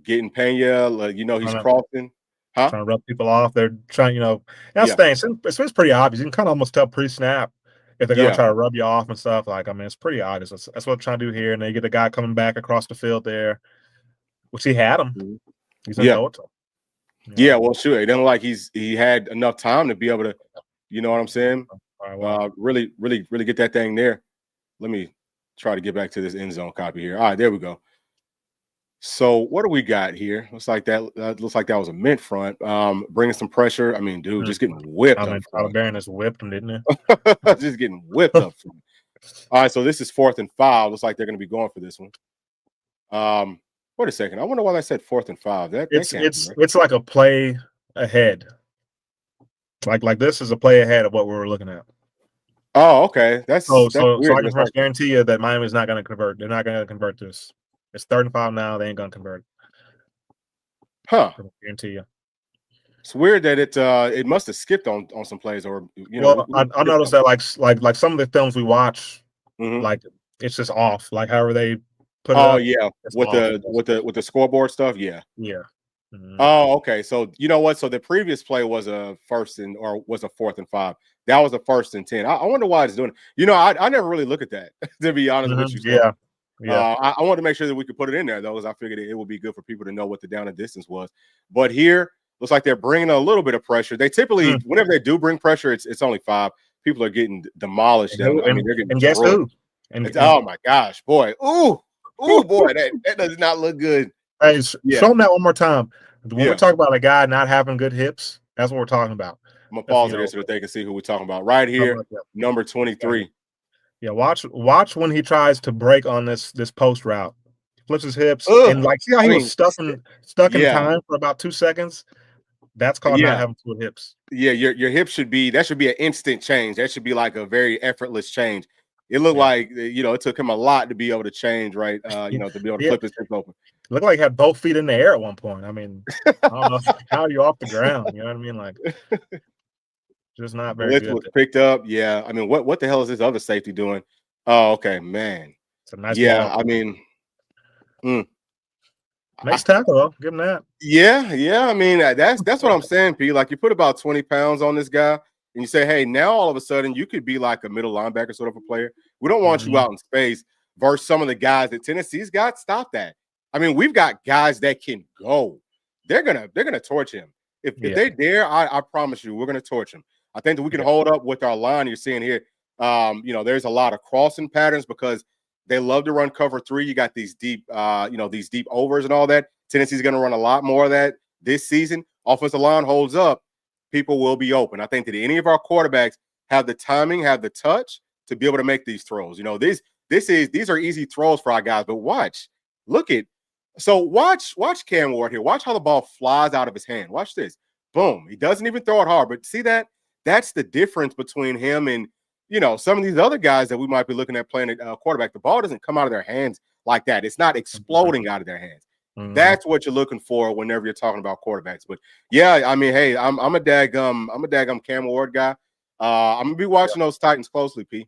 [SPEAKER 1] getting Pena. He's crossing. Huh?
[SPEAKER 2] Trying to rub people off. They're trying, that's
[SPEAKER 1] Yeah.
[SPEAKER 2] the thing. It's pretty obvious. You can kind of almost tell pre-snap if they're going to
[SPEAKER 1] Yeah.
[SPEAKER 2] try to rub you off and stuff. Like, I mean, it's pretty obvious. That's what I'm trying to do here. And they get the guy coming back across the field there, which he had him.
[SPEAKER 1] Mhm.
[SPEAKER 2] He's going to
[SPEAKER 1] Yeah.
[SPEAKER 2] throw it to him.
[SPEAKER 1] Yeah. Well, sure. It doesn't like he had enough time to be able to, you know what I'm saying?
[SPEAKER 2] All right, well.
[SPEAKER 1] Really, really, really get that thing there. Let me try to get back to this end zone copy here. All right, there we go. So what do we got here? Looks like that was a mint front. Bringing some pressure. I mean, dude, just getting whipped
[SPEAKER 2] I
[SPEAKER 1] up
[SPEAKER 2] mean, Tyler
[SPEAKER 1] front.
[SPEAKER 2] Barron has whipped him, didn't he?
[SPEAKER 1] Just getting whipped up front. All right, so this is 4th and 5. Looks like they're going to be going for this one. Wait a second. I wonder why they said 4th and 5. That can't be right.
[SPEAKER 2] It's like a play ahead. Like this is a play ahead of what we were looking at.
[SPEAKER 1] Oh, okay. That's
[SPEAKER 2] so
[SPEAKER 1] weird.
[SPEAKER 2] I can first guarantee you that Miami's not going to convert. They're not going to convert this. It's 3rd and 5 now. They ain't going to convert.
[SPEAKER 1] Huh?
[SPEAKER 2] I guarantee you.
[SPEAKER 1] It's weird that it must have skipped on some plays, or
[SPEAKER 2] Well, I noticed that like some of the films we watch,
[SPEAKER 1] mm-hmm.
[SPEAKER 2] like it's just off. Like however they put it.
[SPEAKER 1] Oh
[SPEAKER 2] up,
[SPEAKER 1] yeah, with the scoreboard stuff. Yeah.
[SPEAKER 2] Yeah. Mm-hmm.
[SPEAKER 1] Oh, okay. So you know what? So the previous play was a 4th and 5. That was a 1st and 10. I wonder why it's doing it. I never really look at that, to be honest with you. So,
[SPEAKER 2] yeah. Yeah.
[SPEAKER 1] I wanted to make sure that we could put it in there, though, because I figured it would be good for people to know what the down and distance was. But here, looks like they're bringing a little bit of pressure. They typically, whenever they do bring pressure, it's only 5. People are getting demolished.
[SPEAKER 2] They're getting guess who?
[SPEAKER 1] Oh my gosh, boy! Ooh, boy, that does not look good.
[SPEAKER 2] Hey, show them that one more time. When we talk about a guy not having good hips, that's what we're talking about.
[SPEAKER 1] I'm gonna pause it here so that they can see who we're talking about. Right here, number 23.
[SPEAKER 2] Yeah, watch when he tries to break on this post route. Flips his hips and see how he was stuck in time for about 2 seconds. That's called not having full hips.
[SPEAKER 1] Yeah, your hips should be an instant change. That should be like a very effortless change. It looked like it took him a lot to be able to change, right? To be able to flip his hips open.
[SPEAKER 2] It looked like he had both feet in the air at one point. I mean, I don't know how are you off the ground. You know what I mean? Like, just not very good.
[SPEAKER 1] Was picked up. Yeah, I mean, what the hell is this other safety doing? Oh, okay, man.
[SPEAKER 2] It's a nice
[SPEAKER 1] ball.
[SPEAKER 2] I
[SPEAKER 1] mean,
[SPEAKER 2] nice tackle though. Give him that.
[SPEAKER 1] Yeah. I mean, that's what I'm saying, P. Like, you put about 20 pounds on this guy, and you say, hey, now all of a sudden you could be like a middle linebacker sort of a player. We don't want you out in space versus some of the guys that Tennessee's got. Stop that. I mean, we've got guys that can go. They're gonna torch him. If they dare, I promise you, we're gonna torch him. I think that we can hold up with our line you're seeing here. There's a lot of crossing patterns because they love to run cover 3. You got these deep, these deep overs and all that. Tennessee's going to run a lot more of that this season. Offensive line holds up, people will be open. I think that any of our quarterbacks have the timing, have the touch to be able to make these throws. These are easy throws for our guys. But watch Cam Ward here. Watch how the ball flies out of his hand. Watch this. Boom. He doesn't even throw it hard. But see that? That's the difference between him and, some of these other guys that we might be looking at playing a quarterback. The ball doesn't come out of their hands like that. It's not exploding out of their hands. That's what you're looking for whenever you're talking about quarterbacks. But yeah, I mean, hey, I'm a daggum Cam Ward guy. I'm gonna be watching those Titans closely, P.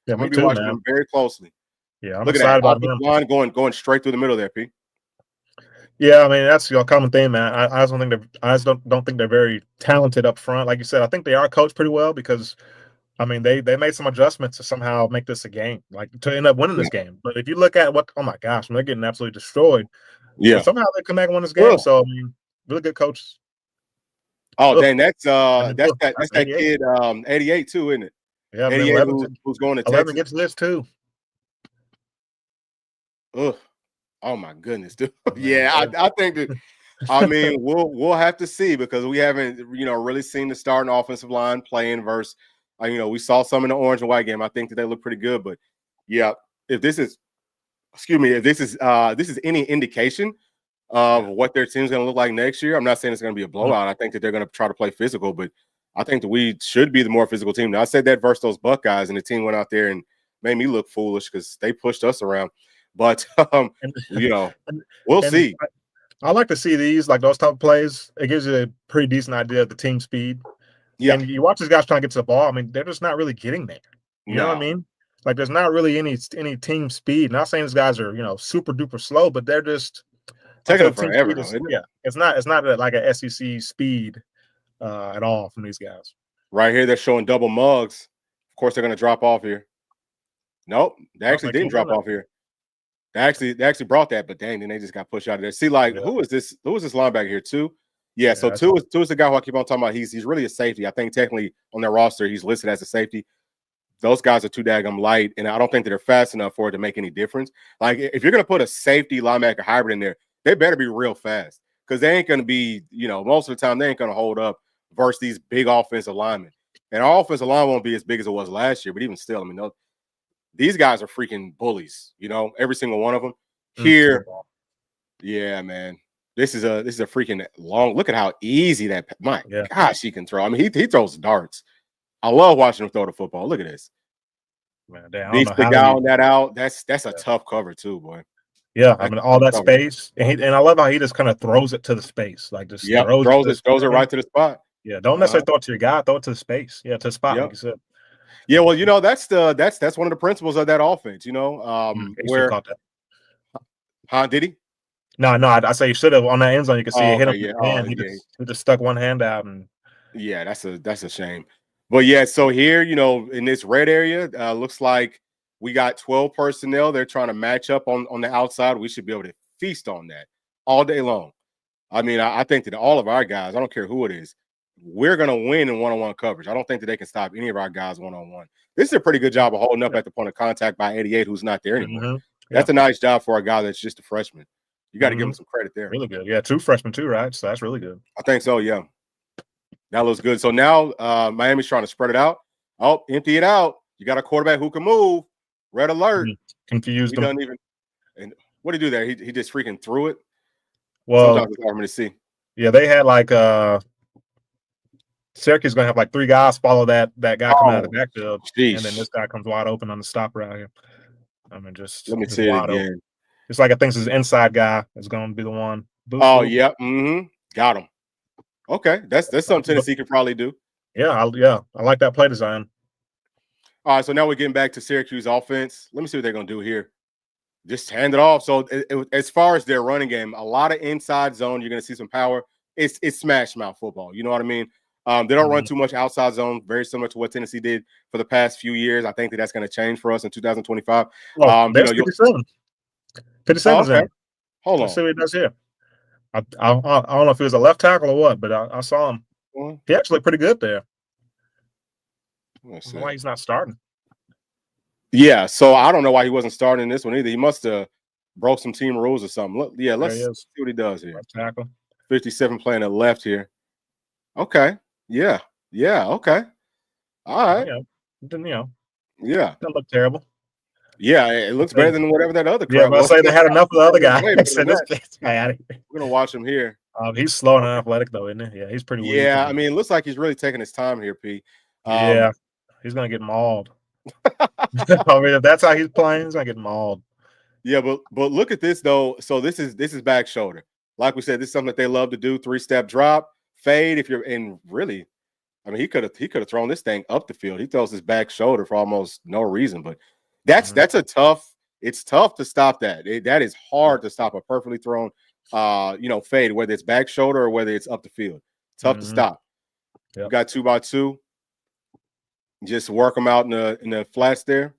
[SPEAKER 2] Yeah,
[SPEAKER 1] I'm gonna be watching them very closely.
[SPEAKER 2] Yeah, I'm
[SPEAKER 1] Look
[SPEAKER 2] excited
[SPEAKER 1] at that
[SPEAKER 2] about
[SPEAKER 1] line going straight through the middle there, P.
[SPEAKER 2] Yeah, I mean that's a common thing, man. I just don't think they're very talented up front. Like you said, I think they are coached pretty well because, I mean, they made some adjustments to somehow make this a game, like to end up winning this game. But if you look at oh my gosh, they're getting absolutely destroyed.
[SPEAKER 1] Yeah,
[SPEAKER 2] but somehow they come back and win this game. So I mean, really good coaches.
[SPEAKER 1] Oh, dang, that's that kid 88 too, isn't it?
[SPEAKER 2] Yeah,
[SPEAKER 1] 88 who's going to
[SPEAKER 2] 11 gets this too.
[SPEAKER 1] Ugh. Oh my goodness, dude. Yeah, I think that. I mean, we'll have to see because we haven't, really seen the starting offensive line playing versus, we saw some in the orange and white game. I think that they look pretty good, but yeah, if this is any indication of what their team's going to look like next year, I'm not saying it's going to be a blowout. I think that they're going to try to play physical, but I think that we should be the more physical team. Now, I said that versus those Buckeyes, and the team went out there and made me look foolish because they pushed us around. But we'll see.
[SPEAKER 2] I like to see these, like those type of plays. It gives you a pretty decent idea of the team speed. Yeah. And you watch these guys trying to get to the ball. I mean, they're just not really getting there. You know what I mean? Like, there's not really any team speed. Not saying these guys are, super duper slow, but they're just,
[SPEAKER 1] Taking them
[SPEAKER 2] team
[SPEAKER 1] forever
[SPEAKER 2] speed
[SPEAKER 1] though,
[SPEAKER 2] is
[SPEAKER 1] isn't it?
[SPEAKER 2] it's not like a SEC speed at all from these guys.
[SPEAKER 1] Right here, they're showing double mugs. Of course, they're going to drop off here. Nope, they
[SPEAKER 2] Oh,
[SPEAKER 1] actually didn't drop off here. They actually brought that, but dang, then they just got pushed out of there. See, like,
[SPEAKER 2] Yeah.
[SPEAKER 1] who is this? Who is this linebacker here? Two? Yeah, so
[SPEAKER 2] Yeah,
[SPEAKER 1] two is the guy who I keep on talking about. He's really a safety. I think technically on their roster, he's listed as a safety. Those guys are too daggum light, and I don't think that they're fast enough for it to make any difference. Like, if you're going to put a safety linebacker hybrid in there, they better be real fast because they ain't going to be, most of the time they ain't going to hold up versus these big offensive linemen. And our offensive line won't be as big as it was last year, but even still, I mean, these guys are freaking bullies, every single one of them. Here, yeah, man. This is a freaking long. Look at how easy gosh, he can throw. I mean, he throws darts. I love watching him throw the football. Look at this.
[SPEAKER 2] Man, damn,
[SPEAKER 1] Beats the guy on that out. That's a tough cover too, boy.
[SPEAKER 2] Yeah, I mean all that space, and I love how he just kind of throws it to the space, like just throws
[SPEAKER 1] it right to the spot.
[SPEAKER 2] Yeah, don't necessarily throw it to your guy, throw it to the space. Yeah, to the spot, like you said.
[SPEAKER 1] Yeah, well, that's one of the principles of that offense. Where
[SPEAKER 2] caught that.
[SPEAKER 1] Did he?
[SPEAKER 2] No, I say you should have on that end zone. You can see it hit him.
[SPEAKER 1] Yeah.
[SPEAKER 2] He just stuck one hand out, and
[SPEAKER 1] yeah, that's a shame. But yeah, so here, in this red area, looks like we got 12 personnel. They're trying to match up on the outside. We should be able to feast on that all day long. I mean, I think that all of our guys, I don't care who it is, we're going to win in one-on-one coverage. I don't think that they can stop any of our guys one-on-one. This is a pretty good job of holding up at the point of contact by 88, who's not there anymore.
[SPEAKER 2] Mm-hmm.
[SPEAKER 1] That's a nice job for a guy that's just a freshman. You got to give him some credit there.
[SPEAKER 2] Really good. Yeah, two freshmen too, right? So that's really good.
[SPEAKER 1] I think so, yeah. That looks good. So now Miami's trying to spread it out. Oh, empty it out. You got a quarterback who can move. Red alert.
[SPEAKER 2] Confused him.
[SPEAKER 1] And what did he do there? He just freaking threw it.
[SPEAKER 2] Well,
[SPEAKER 1] sometimes it's hard for me to see.
[SPEAKER 2] Yeah, they had like Syracuse going to have like three guys follow that guy coming out of the backfield, and then this guy comes wide open on the stop right here. I mean,
[SPEAKER 1] let me see it again.
[SPEAKER 2] Open. It's like I think this inside guy is going to be the one.
[SPEAKER 1] Yeah, got him. Okay, that's something Tennessee could probably do.
[SPEAKER 2] Yeah, I like that play design.
[SPEAKER 1] All right, so now we're getting back to Syracuse offense. Let me see what they're going to do here. Just hand it off. So as far as their running game, a lot of inside zone. You're going to see some power. It's smash mouth football. You know what I mean? They don't run too much outside zone. Very similar to what Tennessee did for the past few years. I think that's going to change for us in 2025.
[SPEAKER 2] There's 57. 57's in.
[SPEAKER 1] Hold on.
[SPEAKER 2] Let's see what he does here. I don't know if he was a left tackle or what, but I saw him. He actually looked pretty good there.
[SPEAKER 1] Let's see.
[SPEAKER 2] Why he's not starting?
[SPEAKER 1] Yeah, so I don't know why he wasn't starting this one either. He must have broke some team rules or something. Look, yeah, let's see what he does here.
[SPEAKER 2] Left tackle.
[SPEAKER 1] 57 playing at left here. Okay. Yeah. Okay. All right. Yeah.
[SPEAKER 2] Doesn't look terrible.
[SPEAKER 1] Yeah, it looks better than whatever that other crap.
[SPEAKER 2] Yeah, but I say they had enough of the other guy.
[SPEAKER 1] We're gonna watch him here.
[SPEAKER 2] He's slow and athletic though, isn't he? Yeah, he's pretty weak.
[SPEAKER 1] Yeah, I mean, it looks like he's really taking his time here, P.
[SPEAKER 2] Yeah, he's gonna get mauled. I mean, if that's how he's playing, he's gonna get mauled.
[SPEAKER 1] Yeah, but look at this though. So this is back shoulder. Like we said, this is something that they love to do. 3-step drop, fade. If you're in really, I mean, he could have thrown this thing up the field. He throws his back shoulder for almost no reason, but that's a tough. It's tough to stop that. That is hard to stop a perfectly thrown, fade, whether it's back shoulder or whether it's up the field. Tough to stop. Yep. We got 2x2. Just work them out in the flats there.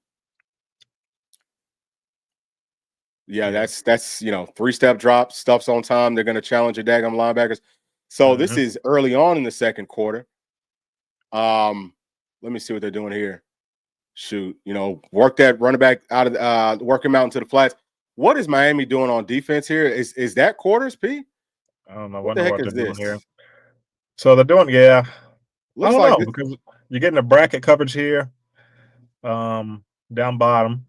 [SPEAKER 1] Yeah, that's 3-step drop, stuff's on time. They're going to challenge your daggum linebackers. So this is early on in the second quarter. Let me see what they're doing here. Shoot, work that running back out of work him out into the flats. What is Miami doing on defense here? Is that quarters, P?
[SPEAKER 2] I don't know. What the heck is they're doing here? So they're doing, Looks I don't know because you're getting a bracket coverage here, down bottom.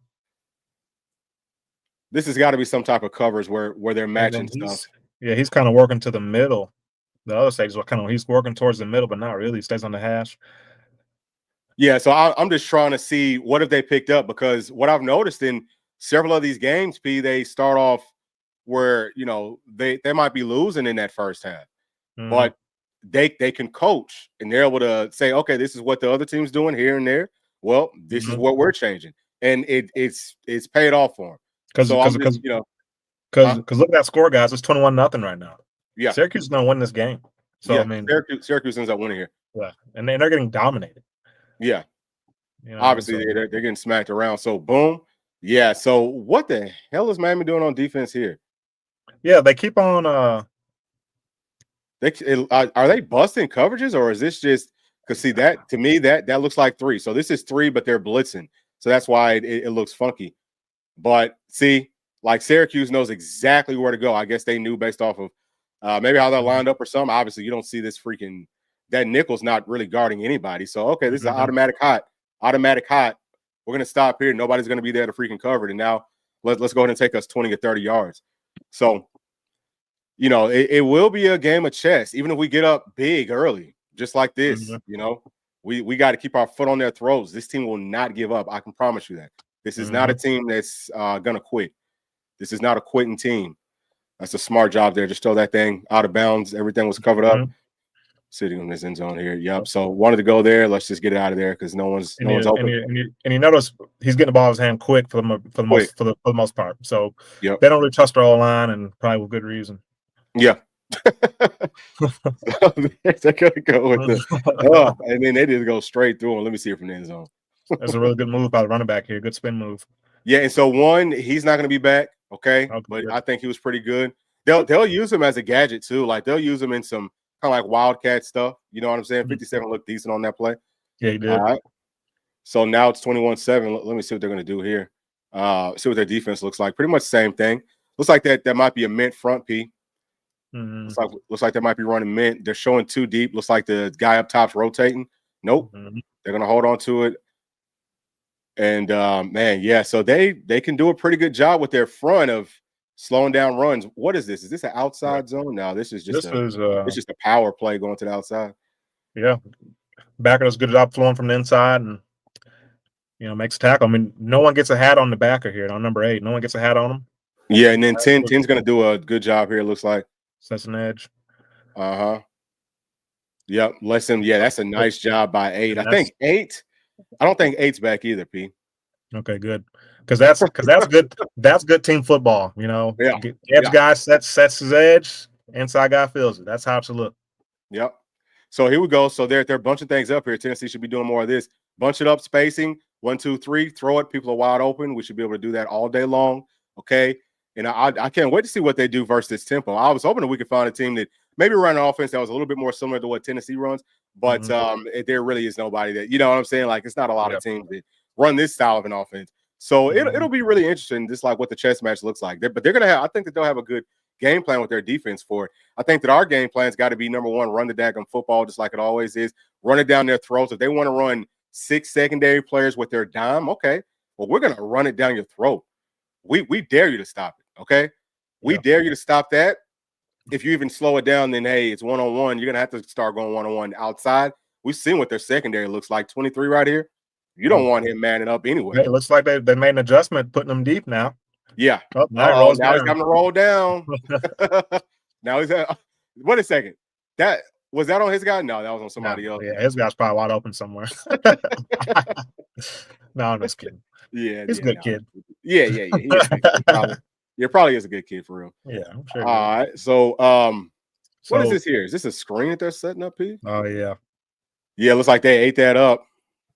[SPEAKER 1] This has got to be some type of coverage where they're matching stuff.
[SPEAKER 2] Yeah, he's kind of working to the middle. The other side is he's working towards the middle, but not really. He stays on the hash.
[SPEAKER 1] Yeah, so I'm just trying to see what have they picked up, because what I've noticed in several of these games, P, they start off where they might be losing in that first half, but they can coach and they're able to say, okay, this is what the other team's doing here and there. Well, this is what we're changing, and it's paid off for them.
[SPEAKER 2] Because Because look at that score, guys. It's 21-0 right now.
[SPEAKER 1] Yeah.
[SPEAKER 2] Syracuse is going to win this game. So,
[SPEAKER 1] yeah,
[SPEAKER 2] I mean,
[SPEAKER 1] Syracuse ends up winning here.
[SPEAKER 2] Yeah, and they're getting dominated.
[SPEAKER 1] Yeah.
[SPEAKER 2] You know,
[SPEAKER 1] Obviously, they're getting smacked around. So, boom. Yeah. So, what the hell is Miami doing on defense here?
[SPEAKER 2] Yeah, they keep on.
[SPEAKER 1] Are they busting coverages, or is this just because see that to me that looks like 3. So this is 3, but they're blitzing. So that's why it looks funky. But see, like Syracuse knows exactly where to go. I guess they knew based off of maybe how they're lined up or something. Obviously, you don't see this freaking that nickel's not really guarding anybody. So okay, this is an automatic hot. We're gonna stop here. Nobody's gonna be there to freaking cover it. And now let's go ahead and take us 20 or 30 yards. So you know, it will be a game of chess, even if we get up big early, just like this. You know, we got to keep our foot on their throats. This team will not give up. I can promise you that. This is not a team that's gonna quit. This is not a quitting team. That's a smart job there. Just throw that thing out of bounds. Everything was covered up. Sitting in this end zone here. Yep. So wanted to go there. Let's just get it out of there because no one's open.
[SPEAKER 2] And you notice he's getting the ball in his hand quick for the most part. So they don't really trust their O-line, and probably with good reason.
[SPEAKER 1] Yeah. They're gonna go with the and then they just go straight through him. Let me see it from the end zone.
[SPEAKER 2] That's a really good move by the running back here. Good spin move.
[SPEAKER 1] Yeah, and so he's not gonna be back, okay? But good. I think he was pretty good. They'll use him as a gadget too. Like they'll use him in some kind of like wildcat stuff. You know what I'm saying? 57 looked decent on that play.
[SPEAKER 2] Yeah, he did.
[SPEAKER 1] All right. So now it's 21-7. Let me see what they're gonna do here. See what their defense looks like. Pretty much the same thing. Looks like that might be a mint front P. Looks like they might be running mint. They're showing 2 deep. Looks like the guy up top's rotating. Nope. They're gonna hold on to it. And man, yeah. So they can do a pretty good job with their front of slowing down runs. What is this? Is this an outside zone? No, this is just it's just a power play going to the outside.
[SPEAKER 2] Yeah, backer does a good job flowing from the inside and makes a tackle. I mean, no one gets a hat on the backer here. On number 8, no one gets a hat on him.
[SPEAKER 1] Yeah, and then 10's gonna do a good job here. It looks like.
[SPEAKER 2] That's an edge.
[SPEAKER 1] Yep. Listen. Yeah, that's a nice job by 8. I think 8. I don't think 8's back either, P.
[SPEAKER 2] Okay, good. Because that's good. That's good team football.
[SPEAKER 1] Yeah.
[SPEAKER 2] Edge guy sets his edge. Inside guy feels it. That's how it should look.
[SPEAKER 1] Yep. So here we go. So they're bunching things up here. Tennessee should be doing more of this. Bunch it up, spacing. 1, 2, 3. Throw it. People are wide open. We should be able to do that all day long. Okay. And I can't wait to see what they do versus this tempo. I was hoping that we could find a team that maybe run an offense that was a little bit more similar to what Tennessee runs, but there really is nobody that, you know what I'm saying? Like, it's not a lot of teams that run this style of an offense. So it'll be really interesting, just like what the chess match looks like. But they're going to have – I think that they'll have a good game plan with their defense for it. I think that our game plan's got to be, number one, run the daggum football just like it always is, run it down their throats. If they want to run 6 secondary players with their dime, okay, well, we're going to run it down your throat. We dare you to stop it, okay? We dare you to stop that. If you even slow it down, then, hey, it's one-on-one. You're going to have to start going one-on-one outside. We've seen what their secondary looks like. 23 right here. You don't want him manning up anyway.
[SPEAKER 2] It looks like they made an adjustment, putting them deep now.
[SPEAKER 1] Yeah.
[SPEAKER 2] Now
[SPEAKER 1] he's having to roll down. Now he's – wait a second. Was that on his guy? No, that was on somebody else.
[SPEAKER 2] Yeah, his guy's probably wide open somewhere. No, I'm just kidding.
[SPEAKER 1] Yeah.
[SPEAKER 2] He's a good kid.
[SPEAKER 1] Yeah. He is a good kid. Probably is a good kid for real.
[SPEAKER 2] Yeah, I'm sure.
[SPEAKER 1] All right. So, what is this here? Is this a screen that they're setting up, P?
[SPEAKER 2] Oh, yeah.
[SPEAKER 1] Yeah, it looks like they ate that up.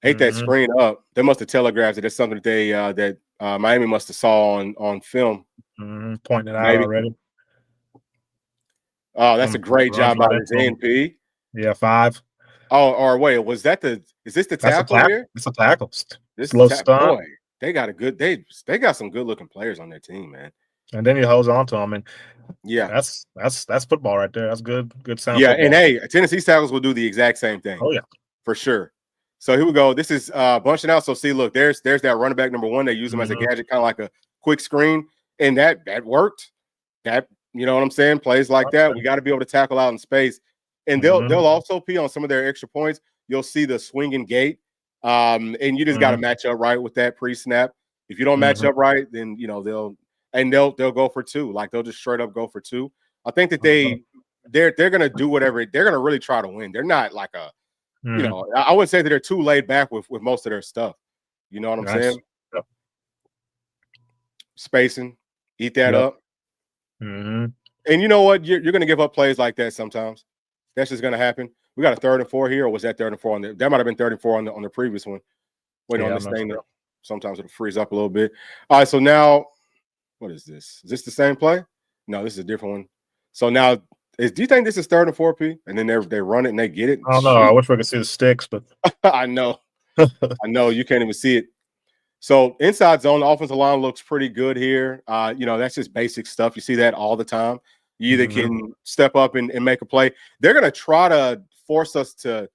[SPEAKER 1] That screen up. They must have telegraphed it. It's something that they that Miami must have saw on film.
[SPEAKER 2] Pointing it out already.
[SPEAKER 1] Oh, that's a great job by the NP.
[SPEAKER 2] Yeah, 5.
[SPEAKER 1] Oh, or wait, is this the tackle here?
[SPEAKER 2] It's a tackle.
[SPEAKER 1] This
[SPEAKER 2] low stun.
[SPEAKER 1] Boy, they got they got some good looking players on their team, man.
[SPEAKER 2] And then he holds on to them, and
[SPEAKER 1] yeah,
[SPEAKER 2] that's football right there. That's good sound.
[SPEAKER 1] Yeah,
[SPEAKER 2] football.
[SPEAKER 1] And hey, Tennessee tackles will do the exact same thing.
[SPEAKER 2] Oh yeah,
[SPEAKER 1] for sure. So here we go. This is bunching out. So see, look, there's that running back number 1. They use him as a gadget, kind of like a quick screen, and that worked. That, you know what I'm saying? Plays like that, we got to be able to tackle out in space, and they'll also pee on some of their extra points. You'll see the swinging gate, and you just got to match up right with that pre-snap. If you don't match up right, then they'll go for 2. Like, they'll just straight up go for 2. I think that they're gonna do whatever. They're gonna really try to win. They're not like a I wouldn't say that they're too laid back with most of their stuff. You know what I'm saying? Yep. Spacing, eat that up.
[SPEAKER 2] Mm-hmm.
[SPEAKER 1] And you know what? You're going to give up plays like that sometimes. That's just going to happen. We got a 3rd and 4 here, or was that 3rd and 4 on the? That might have been 3rd and 4 on the previous one. Waiting on
[SPEAKER 2] Yeah,
[SPEAKER 1] this
[SPEAKER 2] I'm not
[SPEAKER 1] thing.
[SPEAKER 2] sure.
[SPEAKER 1] Sometimes it'll freeze up a little bit. All right, so now what is this? Is this the same play? No, this is a different one. So now, do you think this is 3rd and 4, P? And then they run it and they get it.
[SPEAKER 2] I don't know. I wish we could see the sticks, but
[SPEAKER 1] I know you can't even see it. So inside zone, the offensive line looks pretty good here. That's just basic stuff. You see that all the time. You either can step up and make a play. They're going to try to force us to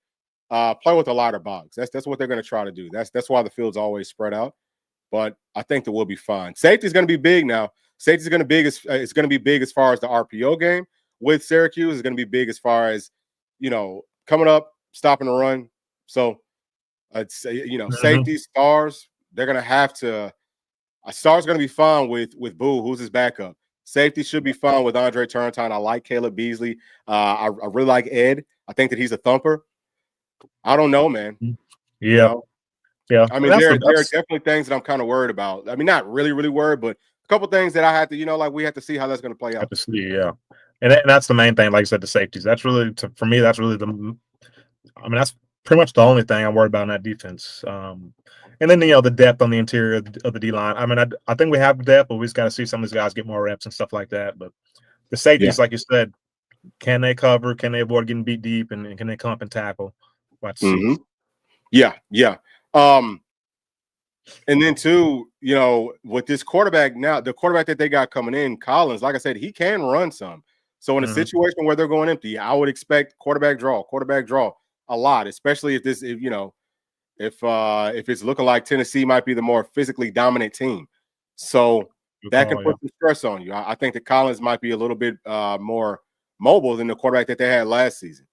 [SPEAKER 1] play with a lighter box. That's what they're going to try to do. That's why the field's always spread out. But I think that we'll be fine. Safety is going to be big now. Safety is going to be big. It's going to be big as far as the RPO game with Syracuse. Is going to be big as far as coming up, stopping the run. So I'd say safety stars. They're going to have to. A star's going to be fine with Boo, who's his backup. Safety should be fine with Andre Turrentine. I like Caleb Beasley. I really like Ed. I think that he's a thumper. I don't know, man.
[SPEAKER 2] Yeah. Yeah.
[SPEAKER 1] I mean, there are definitely things that I'm kind of worried about. I mean, not really, really worried, but a couple things that I have to, we have to see how that's going to play out.
[SPEAKER 2] Yeah. And that's the main thing, like I said, the safeties. That's really, for me, that's really that's pretty much the only thing I'm worried about in that defense. And then, the depth on the interior of the D-line. I mean, I think we have depth, but we just got to see some of these guys get more reps and stuff like that. But the safeties, like you said, can they cover? Can they avoid getting beat deep? And can they come up and tackle? Let's see.
[SPEAKER 1] Yeah. And then too, with this quarterback now, the quarterback that they got coming in, Collins, like I said, he can run some. So in a situation where they're going empty, I would expect quarterback draw a lot, especially if it's looking like Tennessee might be the more physically dominant team. So that can put some stress on you. I think that Collins might be a little bit more mobile than the quarterback that they had last season.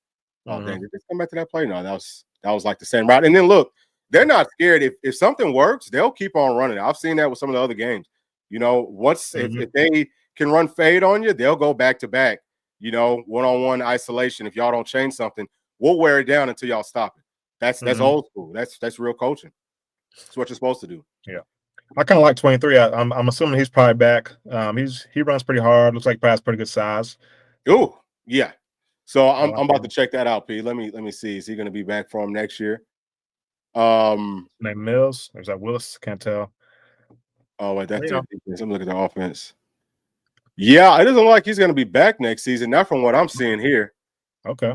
[SPEAKER 1] Oh, dang, did they come back to that play? No, that was like the same route. And then look, they're not scared. If something works, they'll keep on running. I've seen that with some of the other games. Once if they can run fade on you, they'll go back to back, one-on-one isolation. If y'all don't change something, we'll wear it down until y'all stop it. That's old school. That's real coaching. That's what you're supposed to do.
[SPEAKER 2] Yeah. I kind of like 23. I'm assuming he's probably back. He runs pretty hard. Looks like he has pretty good size.
[SPEAKER 1] Oh, yeah. So I'm about to check that out, P. Let me see. Is he going to be back for him next year?
[SPEAKER 2] Name Mills. Or is that Willis? Can't tell.
[SPEAKER 1] Oh, wait, that's their defense. I'm looking at the offense. Yeah, it doesn't look like he's going to be back next season. Not from what I'm seeing here.
[SPEAKER 2] Okay.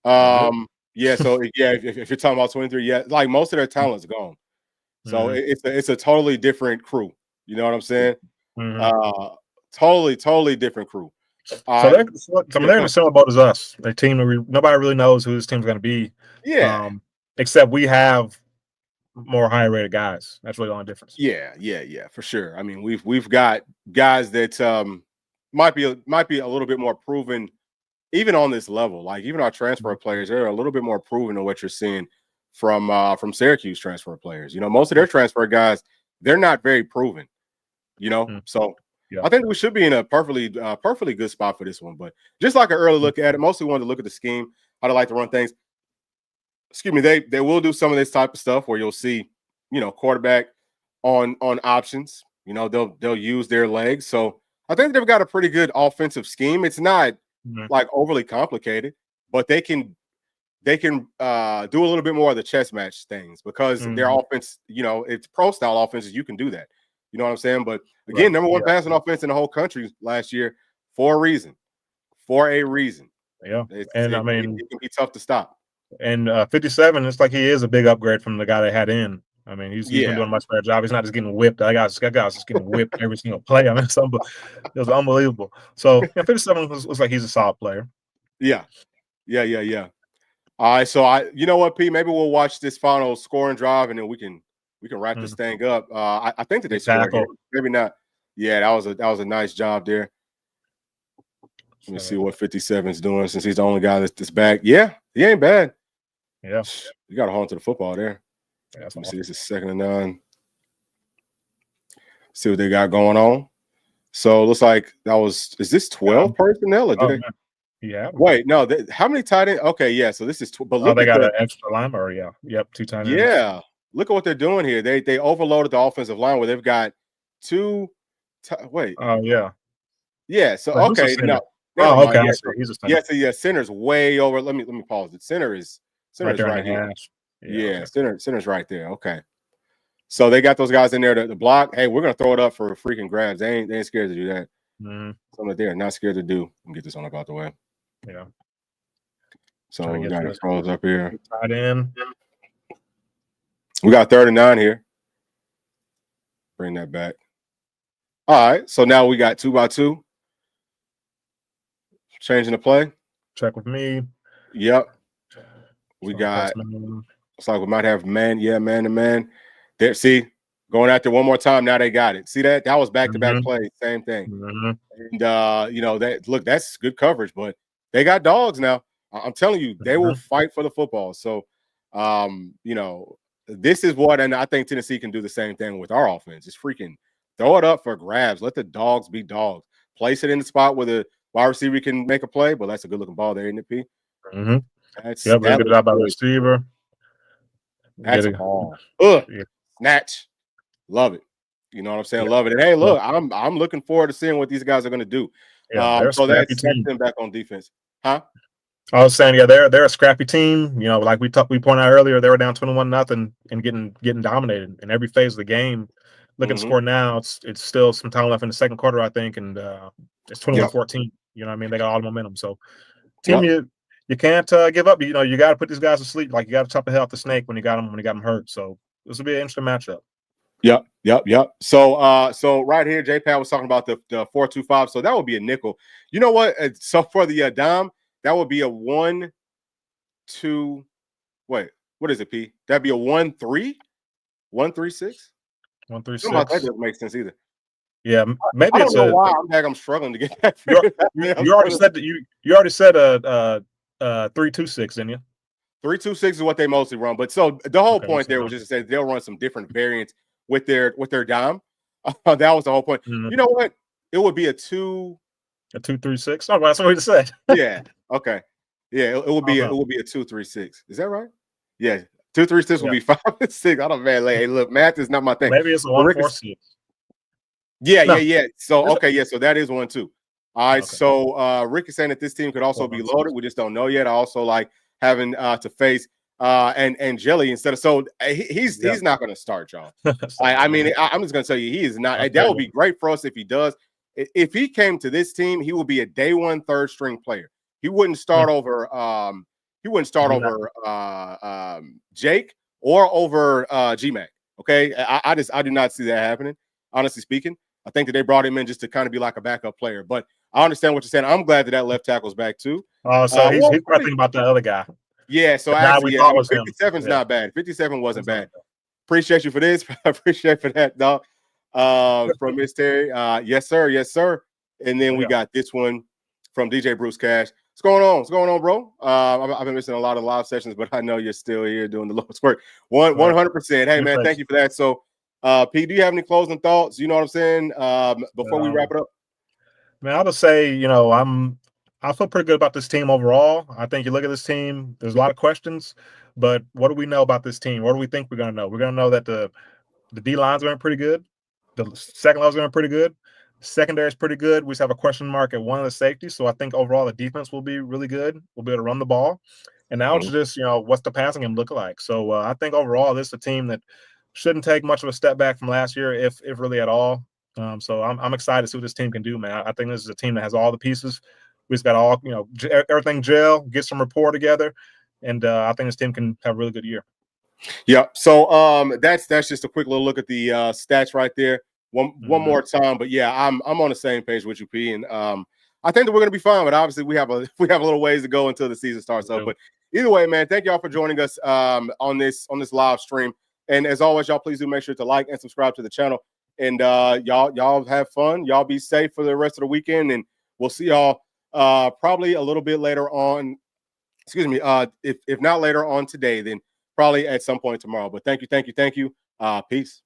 [SPEAKER 1] Yeah. So if you're talking about 23, yeah, like most of their talent's gone. So it's a totally different crew. You know what I'm saying? Totally different crew.
[SPEAKER 2] So they're in a similar boat as us. The team, nobody really knows who this team's going to be.
[SPEAKER 1] Yeah.
[SPEAKER 2] Except we have more high rated guys. That's really the only difference.
[SPEAKER 1] Yeah, for sure. I mean, we've got guys that might be a little bit more proven, even on this level. Like even our transfer players, they're a little bit more proven than what you're seeing from Syracuse transfer players. Most of their transfer guys, they're not very proven. So. Yeah. I think we should be in a perfectly good spot for this one. But just like an early look at it, mostly wanted to look at the scheme, how they like to run things. Excuse me, they will do some of this type of stuff where you'll see, quarterback on options. They'll use their legs. So I think they've got a pretty good offensive scheme. It's not like overly complicated, but they can do a little bit more of the chess match things because their offense, it's pro style offenses. You can do that. You know what I'm saying? But again, number one passing offense in the whole country last year for a reason.
[SPEAKER 2] Yeah.
[SPEAKER 1] It can be tough to stop.
[SPEAKER 2] And 57, it's like he is a big upgrade from the guy they had in. I mean, he's been doing a much better job. He's not just getting whipped. That guy's just getting whipped every single play. I mean, it was unbelievable. So 57 looks like he's a solid player.
[SPEAKER 1] Yeah. All right. So you know what, P? Maybe we'll watch this final scoring drive and then we can wrap this thing up. I think that they scored here. Maybe not. Yeah, that was a nice job there. Let me see what 57's doing since he's the only guy that's back. Yeah, he ain't bad.
[SPEAKER 2] Yeah.
[SPEAKER 1] You got to hold on to the football there.
[SPEAKER 2] Yeah,
[SPEAKER 1] let me see. This is 2nd and 9. See what they got going on. So it looks like is this 12 personnel? Or did they?
[SPEAKER 2] Yeah.
[SPEAKER 1] Wait, no. How many tight ends? Okay, yeah. So this is but look
[SPEAKER 2] they got an extra line or yep, 2 tight ends.
[SPEAKER 1] Yeah. Look at what they're doing here. They overloaded the offensive line where they've got 2. Wait.
[SPEAKER 2] Oh yeah.
[SPEAKER 1] Yeah. So
[SPEAKER 2] Wait, who's the
[SPEAKER 1] okay,
[SPEAKER 2] center?
[SPEAKER 1] no, never
[SPEAKER 2] Oh,
[SPEAKER 1] mind.
[SPEAKER 2] okay, I
[SPEAKER 1] Yeah,
[SPEAKER 2] see. He's a center.
[SPEAKER 1] yeah. So yeah, center's way over. Let me pause it. Center is
[SPEAKER 2] Right there in
[SPEAKER 1] right
[SPEAKER 2] the
[SPEAKER 1] here.
[SPEAKER 2] hash. Yeah,
[SPEAKER 1] Yeah,
[SPEAKER 2] okay.
[SPEAKER 1] center's right there. Okay. So they got those guys in there to block. Hey, we're gonna throw it up for freaking grabs. They ain't scared to do that.
[SPEAKER 2] Mm-hmm.
[SPEAKER 1] Something that they're not scared to do. Let me get this one up out the way.
[SPEAKER 2] Yeah.
[SPEAKER 1] So we got it froze up here.
[SPEAKER 2] Tight end.
[SPEAKER 1] We got 3rd and 9 here. Bring that back. All right. So now we got 2x2. Changing the play.
[SPEAKER 2] Check with me.
[SPEAKER 1] Yep. We
[SPEAKER 2] So
[SPEAKER 1] got. It's like we might have man to man. There. See, going after one more time. Now they got it. See that? That was back-to-back play. Same thing.
[SPEAKER 2] Mm-hmm.
[SPEAKER 1] And that's good coverage. But they got dogs now. I'm telling you, they will fight for the football. So, this is what, and I think Tennessee can do the same thing with our offense. Just freaking throw it up for grabs. Let the dogs be dogs. Place it in the spot where the wide receiver can make a play. But that's a good-looking ball there, isn't it, P?
[SPEAKER 2] Mm-hmm.
[SPEAKER 1] That's
[SPEAKER 2] really good job by the receiver.
[SPEAKER 1] That's a ball. Ugh. Yeah. Snatch. Love it. You know what I'm saying? Love it. And hey, look, I'm looking forward to seeing what these guys are going to do.
[SPEAKER 2] Yeah,
[SPEAKER 1] so that's them back on defense. Huh?
[SPEAKER 2] I was saying, yeah, they're a scrappy team. You know, like we pointed out earlier, they were down 21-0 and getting dominated in every phase of the game. Looking to score now, it's still some time left in the second quarter, I think, and it's 21-14. You know what I mean? They got all the momentum. So team you can't give up. You know, you got to put these guys to sleep. Like you got to chop the hell off the snake when you got them hurt. So this will be an interesting matchup.
[SPEAKER 1] Yep. So right here, J-Pat was talking about the 4-2-5. So that would be a nickel. You know what? So for the dime, that would be a 1-2. Wait, what is it, P? That'd be a 1-3, 1-3-6.
[SPEAKER 2] 1-3-6.
[SPEAKER 1] That doesn't make sense either.
[SPEAKER 2] Yeah, maybe
[SPEAKER 1] I don't know why I'm struggling to get that.
[SPEAKER 2] You already said that you already said a 3-2-6, didn't you?
[SPEAKER 1] 3-2-6 is what they mostly run. But so the whole point there was just to say they'll run some different variants with their dime. That was the whole point. You know what? It would be a
[SPEAKER 2] 2-3-6. Oh, that's what we said.
[SPEAKER 1] Yeah. Okay. Yeah. It would be a 2-3-6. Is that right? Yeah. 2-3-6 would be 5-6. I don't man. Hey, look, math is not my thing.
[SPEAKER 2] Maybe it's a 1-4-6.
[SPEAKER 1] Yeah. So so that is 1-2. All right. Okay. So Rick is saying that this team could also be loaded. We just don't know yet. I also like having to face and Jelly instead of he's not going to start, y'all. I'm just going to tell you he is not. That would be great for us if he does. If he came to this team, he would be a day one third string player. He wouldn't start over. He wouldn't start over Jake or over GMAC. Okay, I do not see that happening. Honestly speaking, I think that they brought him in just to kind of be like a backup player. But I understand what you're saying. I'm glad that left tackle's back too.
[SPEAKER 2] Oh, so he's thinking about the other guy.
[SPEAKER 1] Yeah, so actually, 57's not bad. 57 wasn't bad. Appreciate you for this. Appreciate for that, dog. From Miss Terry. Yes, sir. And then we got this one from DJ Bruce Cash. What's going on, bro? I've been missing a lot of live sessions, but I know you're still here doing the Lord's work. 100%. Hey, man, thank you for that. So, P, do you have any closing thoughts? You know what I'm saying? Before we wrap it up?
[SPEAKER 2] Man, I'll just say, I feel pretty good about this team overall. I think you look at this team, there's a lot of questions, but what do we know about this team? What do we think we're going to know? We're going to know that the D-line's going pretty good. The second level's going pretty good. Secondary is pretty good. We just have a question mark at one of the safeties. So I think overall the defense will be really good. We'll be able to run the ball. And now it's just, what's the passing game look like? So I think overall this is a team that shouldn't take much of a step back from last year, if really at all. So I'm excited to see what this team can do, man. I think this is a team that has all the pieces. We just got all, everything gel, get some rapport together. And I think this team can have a really good year.
[SPEAKER 1] Yeah. So that's just a quick little look at the stats right there. One more time, but yeah, I'm on the same page with you, P, and I think that we're gonna be fine. But obviously, we have a little ways to go until the season starts up. But either way, man, thank y'all for joining us on this live stream. And as always, y'all please do make sure to like and subscribe to the channel. And y'all have fun. Y'all be safe for the rest of the weekend, and we'll see y'all probably a little bit later on. Excuse me. If not later on today, then probably at some point tomorrow. But thank you. Peace.